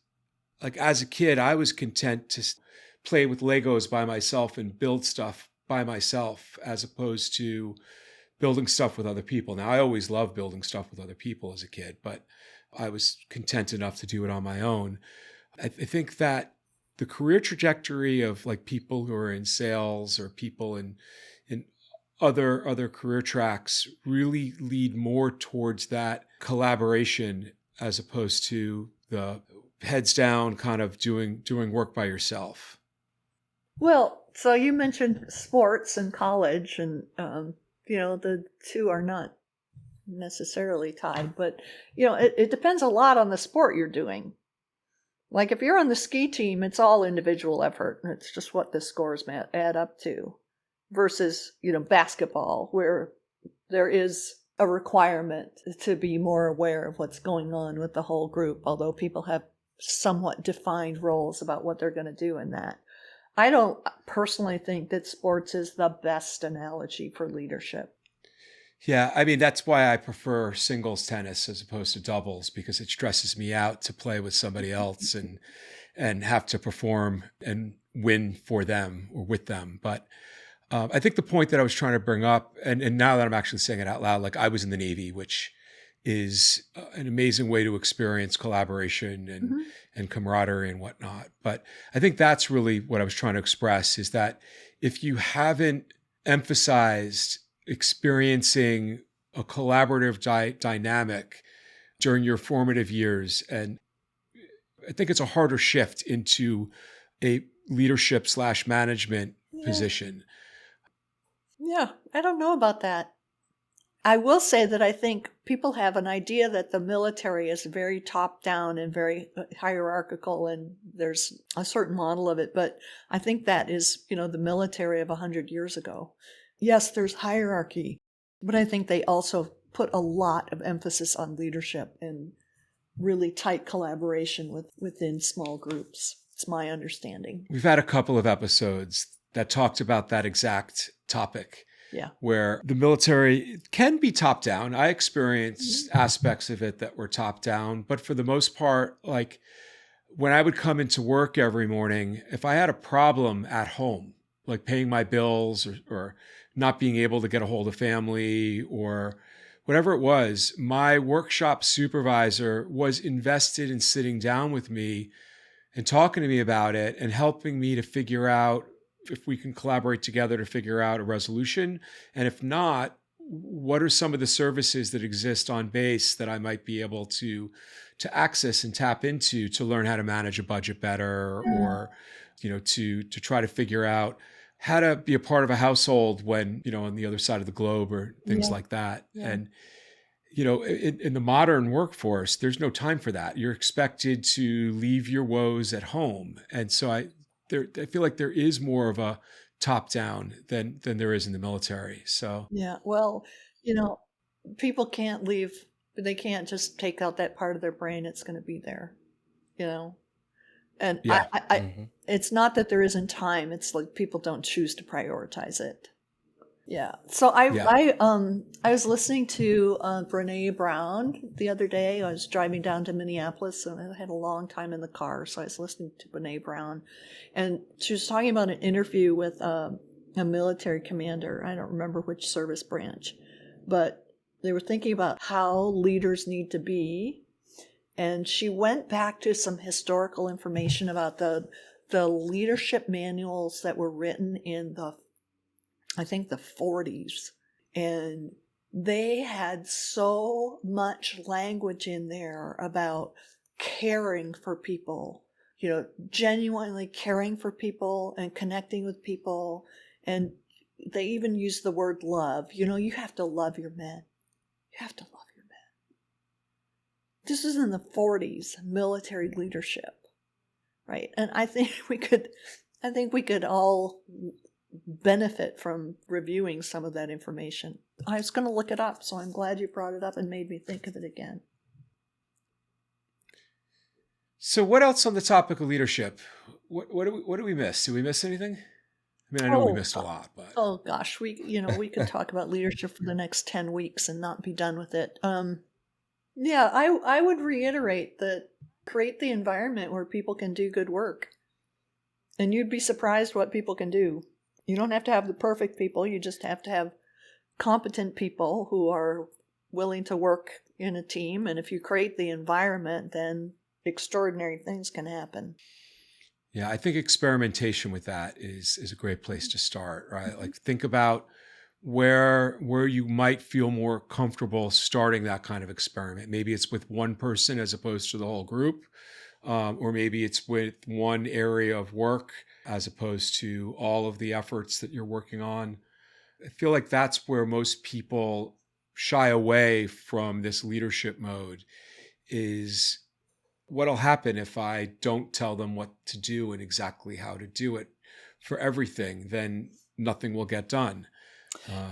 like as a kid, I was content to play with Legos by myself and build stuff by myself as opposed to building stuff with other people. Now, I always loved building stuff with other people as a kid, but I was content enough to do it on my own. I think that the career trajectory of like people who are in sales or people in other career tracks really lead more towards that collaboration as opposed to the heads down kind of doing work by yourself. Well, so you mentioned sports and college, and the two are not necessarily tied, but it depends a lot on the sport you're doing. Like if you're on the ski team, it's all individual effort, and it's just what the scores add up to. Versus, basketball, where there is a requirement to be more aware of what's going on with the whole group, although people have somewhat defined roles about what they're going to do in that. I don't personally think that sports is the best analogy for leadership. Yeah, I mean, that's why I prefer singles tennis as opposed to doubles, because it stresses me out to play with somebody else and have to perform and win for them or with them. But I think the point that I was trying to bring up, and now that I'm actually saying it out loud, like I was in the Navy, which is an amazing way to experience collaboration and camaraderie and whatnot. But I think that's really what I was trying to express, is that if you haven't emphasized experiencing a collaborative dynamic during your formative years, and I think it's a harder shift into a leadership / management position. Yeah, I don't know about that. I will say that I think people have an idea that the military is very top down and very hierarchical, and there's a certain model of it. But I think that is, the military of 100 years ago. Yes, there's hierarchy, but I think they also put a lot of emphasis on leadership and really tight collaboration within small groups. It's my understanding. We've had a couple of episodes that talked about that exact topic. Yeah. Where the military can be top down. I experienced aspects of it that were top down, but for the most part, like when I would come into work every morning, if I had a problem at home, like paying my bills or not being able to get a hold of family or whatever it was, my workshop supervisor was invested in sitting down with me and talking to me about it and helping me to figure out if we can collaborate together to figure out a resolution. And if not, what are some of the services that exist on base that I might be able to access and tap into to learn how to manage a budget better, or, to try to figure out how to be a part of a household when, on the other side of the globe or things like that. Yeah. And, in the modern workforce, there's no time for that. You're expected to leave your woes at home. And so I feel like there is more of a top down than there is in the military. So yeah, well, people can't leave. They can't just take out that part of their brain. It's going to be there, And yeah. It's not that there isn't time. It's like people don't choose to prioritize it. Yeah. So I was listening to Brene Brown the other day. I was driving down to Minneapolis, and I had a long time in the car, so I was listening to Brene Brown, and she was talking about an interview with a military commander. I don't remember which service branch, but they were thinking about how leaders need to be, and she went back to some historical information about the leadership manuals that were written in I think the 40s, and they had so much language in there about caring for people, genuinely caring for people and connecting with people. And they even used the word love. You have to love your men. You have to love your men. This is in the 40s, military leadership, right? And I think we could all benefit from reviewing some of that information. I was going to look it up, so I'm glad you brought it up and made me think of it again. So what else on the topic of leadership? What do we miss? Did we miss anything? I mean, I know we missed a lot, but oh gosh, we could talk about leadership for the next 10 weeks and not be done with it. Yeah, I would reiterate that create the environment where people can do good work. And you'd be surprised what people can do. You don't have to have the perfect people. You just have to have competent people who are willing to work in a team. And if you create the environment, then extraordinary things can happen. Yeah, I think experimentation with that is a great place to start, right? Like think about where you might feel more comfortable starting that kind of experiment. Maybe it's with one person as opposed to the whole group. Or maybe it's with one area of work as opposed to all of the efforts that you're working on. I feel like that's where most people shy away from this leadership mode, is what'll happen if I don't tell them what to do and exactly how to do it for everything, then nothing will get done.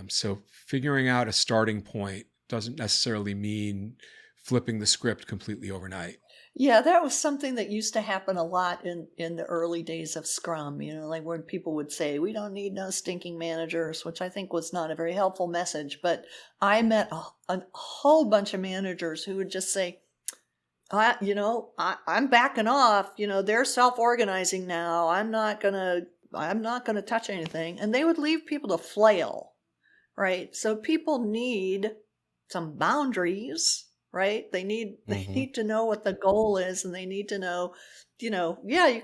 So figuring out a starting point doesn't necessarily mean flipping the script completely overnight. Yeah, that was something that used to happen a lot in the early days of Scrum, like when people would say, we don't need no stinking managers, which I think was not a very helpful message. But I met a whole bunch of managers who would just say, I'm backing off, they're self-organizing now. I'm not gonna touch anything. And they would leave people to flail, right? So people need some boundaries. Right? They need to know what the goal is, and they need to know, you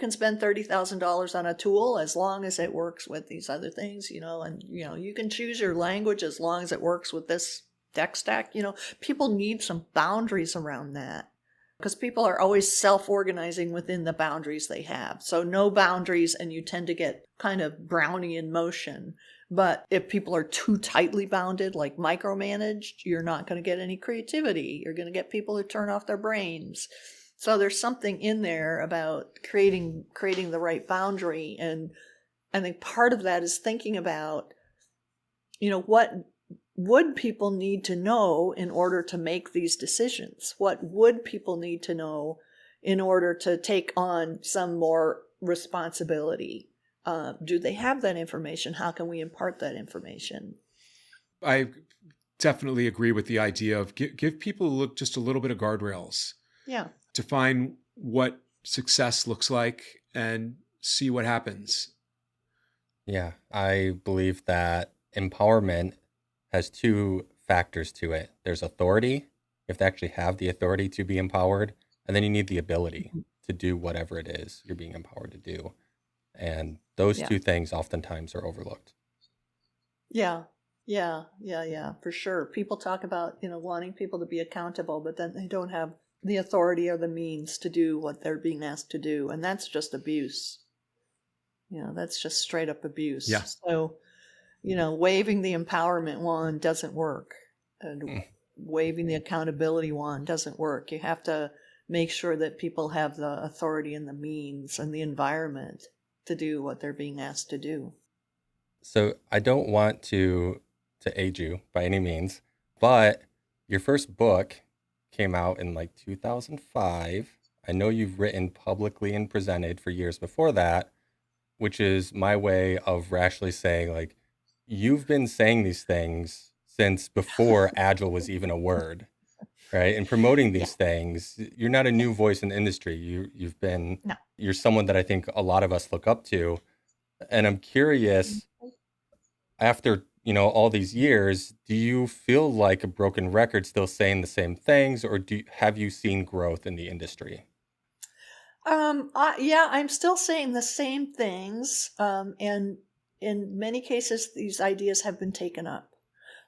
can spend $30,000 on a tool as long as it works with these other things, and you can choose your language as long as it works with this tech stack. People need some boundaries around that, because people are always self-organizing within the boundaries they have. So no boundaries, and you tend to get kind of Brownian motion. But if people are too tightly bounded, like micromanaged, you're not going to get any creativity. You're going to get people who turn off their brains. So there's something in there about creating the right boundary. And I think part of that is thinking about, what would people need to know in order to make these decisions? What would people need to know in order to take on some more responsibility? Do they have that information? How can we impart that information? I definitely agree with the idea of give people just a little bit of guardrails. Yeah. Define what success looks like and see what happens. Yeah, I believe that empowerment has two factors to it. There's authority. You have to actually have the authority to be empowered. And then you need the ability to do whatever it is you're being empowered to do. And those two things oftentimes are overlooked. Yeah, for sure. People talk about, wanting people to be accountable, but then they don't have the authority or the means to do what they're being asked to do. And that's just abuse. That's just straight up abuse. Yeah. So, waving the empowerment wand doesn't work. And waving the accountability wand doesn't work. You have to make sure that people have the authority and the means and the environment to do what they're being asked to do. So I don't want to age you by any means, but your first book came out in like 2005. I know you've written publicly and presented for years before that, which is my way of rationally saying, like, you've been saying these things since before Agile was even a word, right? And promoting these things. You're not a new voice in the industry. You've been, you're someone that I think a lot of us look up to. And I'm curious, after, all these years, do you feel like a broken record still saying the same things, or have you seen growth in the industry? I'm still saying the same things. And in many cases, these ideas have been taken up.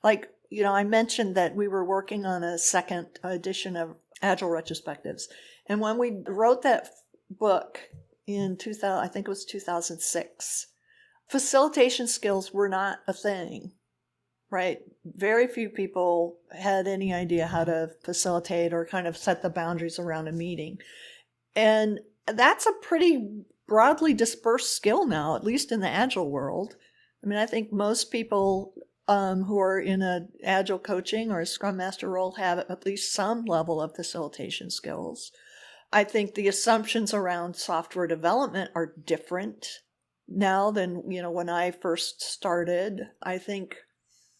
Like, I mentioned that we were working on a second edition of Agile Retrospectives. And when we wrote that book in 2000, I think it was 2006, facilitation skills were not a thing, right? Very few people had any idea how to facilitate or kind of set the boundaries around a meeting. And that's a pretty broadly dispersed skill now, at least in the Agile world. I mean, I think most people who are in an Agile coaching or a Scrum Master role have at least some level of facilitation skills. I think the assumptions around software development are different now than, when I first started. I think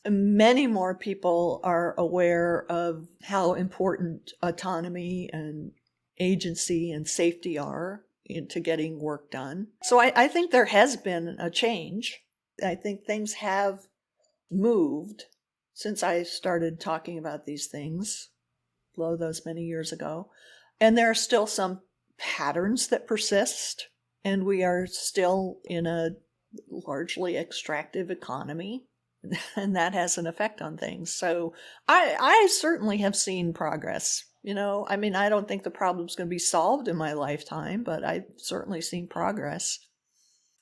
many more people are aware of how important autonomy and agency and safety are into getting work done. So I think there has been a change. I think things have moved since I started talking about these things, those many years ago. And there are still some patterns that persist, and we are still in a largely extractive economy, and that has an effect on things. So I certainly have seen progress. I don't think the problem's going to be solved in my lifetime, but I've certainly seen progress.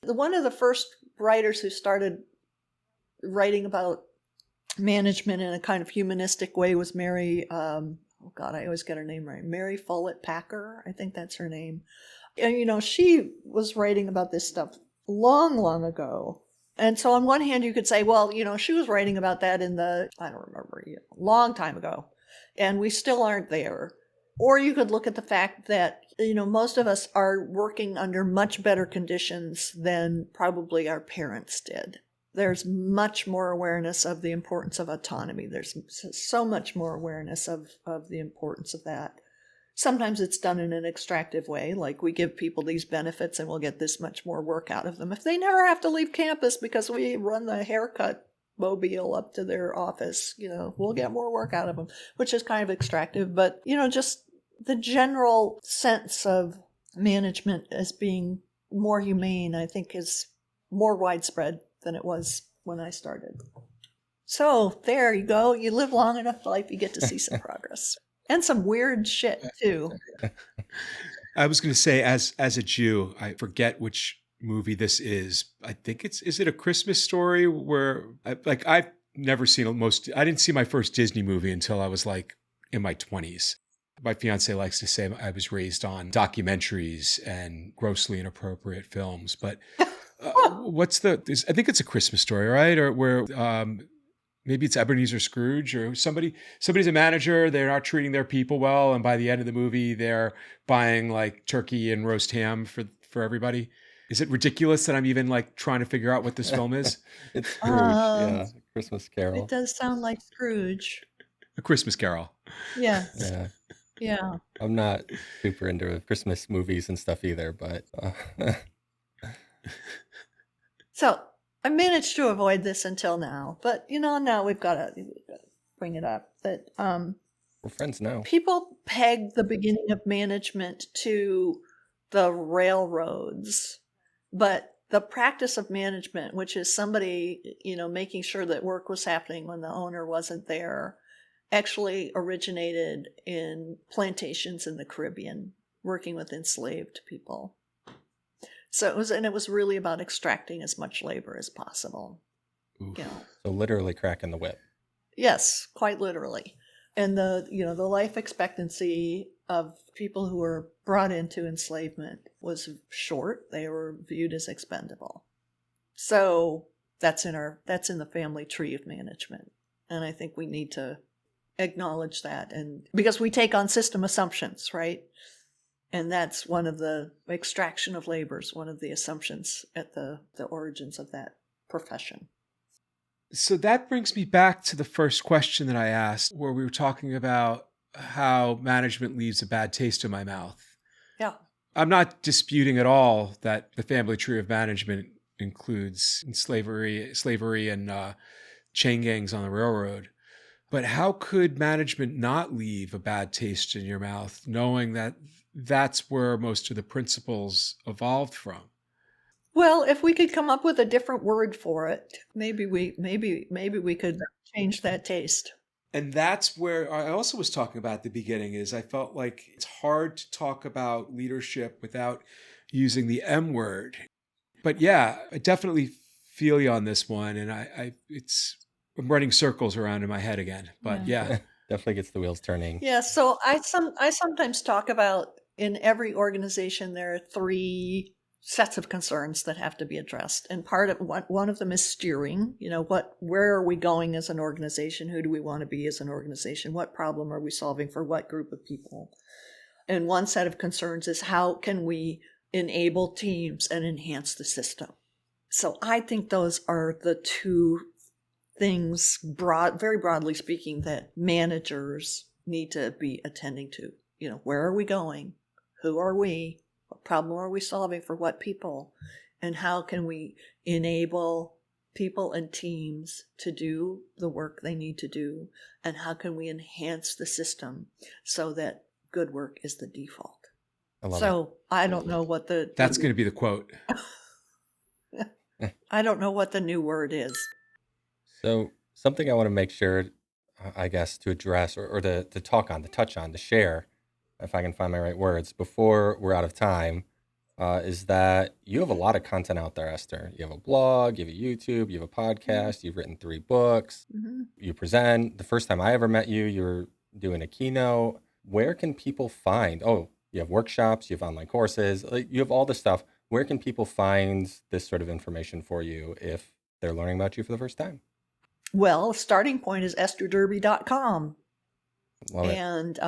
One of the first writers who started writing about management in a kind of humanistic way was Mary, I always get her name right, Mary Follett Packer, I think that's her name. And, she was writing about this stuff long, long ago. And so on one hand, you could say, well, she was writing about that I don't remember, long time ago. And we still aren't there. Or you could look at the fact that, most of us are working under much better conditions than probably our parents did. There's much more awareness of the importance of autonomy. There's so much more awareness of the importance of that. Sometimes it's done in an extractive way, like we give people these benefits and we'll get this much more work out of them. If they never have to leave campus because we run the haircut mobile up to their office, we'll get more work out of them, which is kind of extractive. But, just the general sense of management as being more humane, I think, is more widespread than it was when I started. So there you go. You live long enough in life, you get to see some progress. And some weird shit too. I was going to say, as a Jew, I forget which movie this is. I think is it A Christmas Story where I've never seen I didn't see my first Disney movie until I was like in my 20s. My fiance likes to say I was raised on documentaries and grossly inappropriate films. But I think it's A Christmas Story, right? Or where maybe it's Ebenezer Scrooge or somebody's a manager. They're not treating their people well. And by the end of the movie, they're buying like turkey and roast ham for everybody. Is it ridiculous that I'm even like trying to figure out what this film is? It's Scrooge, yeah. Christmas Carol. It does sound like Scrooge. A Christmas Carol. Yes. Yeah. Yeah. I'm not super into Christmas movies and stuff either, but So I managed to avoid this until now, but now we've got to bring it up that we're friends now. people peg the beginning of management to the railroads, but the practice of management, which is somebody, making sure that work was happening when the owner wasn't there, actually originated in plantations in the Caribbean, working with enslaved people. So it was really about extracting as much labor as possible. So literally cracking the whip. Yes, quite literally. And the life expectancy of people who were brought into enslavement was short. They were viewed as expendable. So that's in the family tree of management. And I think we need to acknowledge that, and because we take on system assumptions, right? And that's one of the extraction of labors, one of the assumptions at the origins of that profession. So that brings me back to the first question that I asked, where we were talking about how management leaves a bad taste in my mouth. Yeah. I'm not disputing at all that the family tree of management includes slavery and chain gangs on the railroad. But how could management not leave a bad taste in your mouth, knowing that that's where most of the principles evolved from? Well, if we could come up with a different word for it, maybe we could change that taste. And that's where I also was talking about at the beginning, is I felt like it's hard to talk about leadership without using the M word. But yeah, I definitely feel you on this one, and I'm running circles around in my head again. But yeah. Definitely gets the wheels turning. Yeah, so I sometimes talk about, in every organization there are 3 sets of concerns that have to be addressed, and one of them is steering. Where are we going as an organization? Who do we want to be as an organization? What problem are we solving for what group of people? And one set of concerns is, how can we enable teams and enhance the system? So I think those are the 2 things, very broadly speaking, that managers need to be attending to. Where are we going? Who are we? What problem are we solving for what people? And how can we enable people and teams to do the work they need to do? And how can we enhance the system so that good work is the default? I don't know what that's going to be the quote. I don't know what the new word is. So something I want to make sure, I guess, to address or to touch on, to share, if I can find my right words, before we're out of time, is that you have a lot of content out there, Esther. You have a blog, you have a YouTube, you have a podcast, you've written 3 books, you present. The first time I ever met you, you were doing a keynote. Where can people find, you have workshops, you have online courses, you have all this stuff. Where can people find this sort of information for you if they're learning about you for the first time? Well, starting point is estherderby.com. Love it. And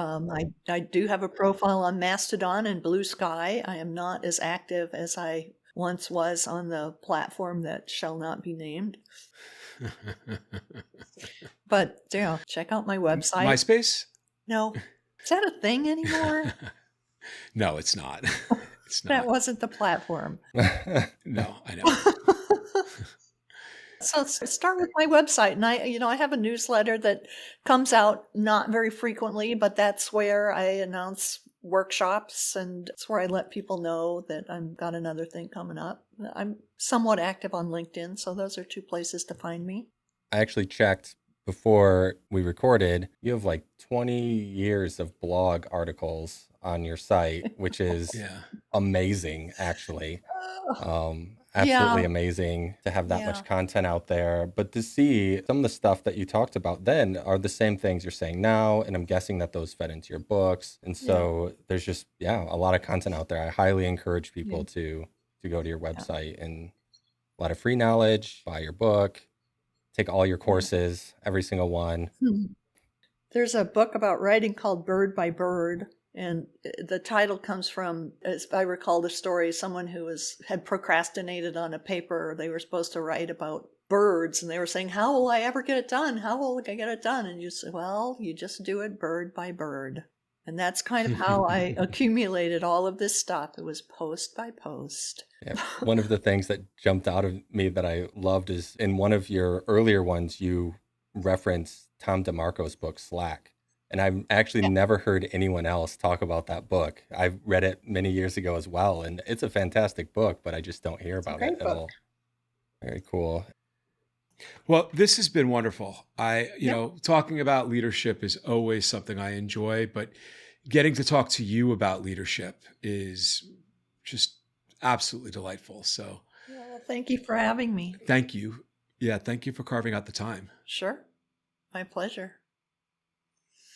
I do have a profile on Mastodon and Blue Sky. I am not as active as I once was on the platform that shall not be named. But check out my website. MySpace? No. Is that a thing anymore? No, it's not. It's not. That wasn't the platform. No, I know. So start with my website, and I have a newsletter that comes out not very frequently, but that's where I announce workshops, and it's where I let people know that I've got another thing coming up. I'm somewhat active on LinkedIn, so those are 2 places to find me. I actually checked before we recorded, you have like 20 years of blog articles on your site, which is Yeah. amazing, actually. Yeah, Absolutely amazing to have that yeah, much content out there. But to see some of the stuff that you talked about then are the same things you're saying now. And I'm guessing that those fed into your books. And yeah, so there's just, yeah, a lot of content out there. I highly encourage yeah, people to go to your yeah, website and a lot of free knowledge, buy your book, take all your yeah. courses, every single one. Hmm. There's a book about writing called Bird by Bird, and the title comes from, as I recall the story, someone who had procrastinated on a paper they were supposed to write about birds, and they were saying, "How will I ever get it done? How will I get it done?" And you say, "Well, you just do it bird by bird." And that's kind of how I accumulated all of this stuff. It was post by post. Yeah. One of the things that jumped out of me that I loved is in one of your earlier ones, you reference Tom DeMarco's book, Slack. And I've actually Yeah, never heard anyone else talk about that book. I've read it many years ago as well, and it's a fantastic book, but I just don't hear it's a about it great at book. all. Very cool. Well, this has been wonderful. Yep. Talking about leadership is always something I enjoy, but getting to talk to you about leadership is just absolutely delightful. So Well, thank you for having me. thank you. Yeah, thank you for carving out the time. Sure. My pleasure.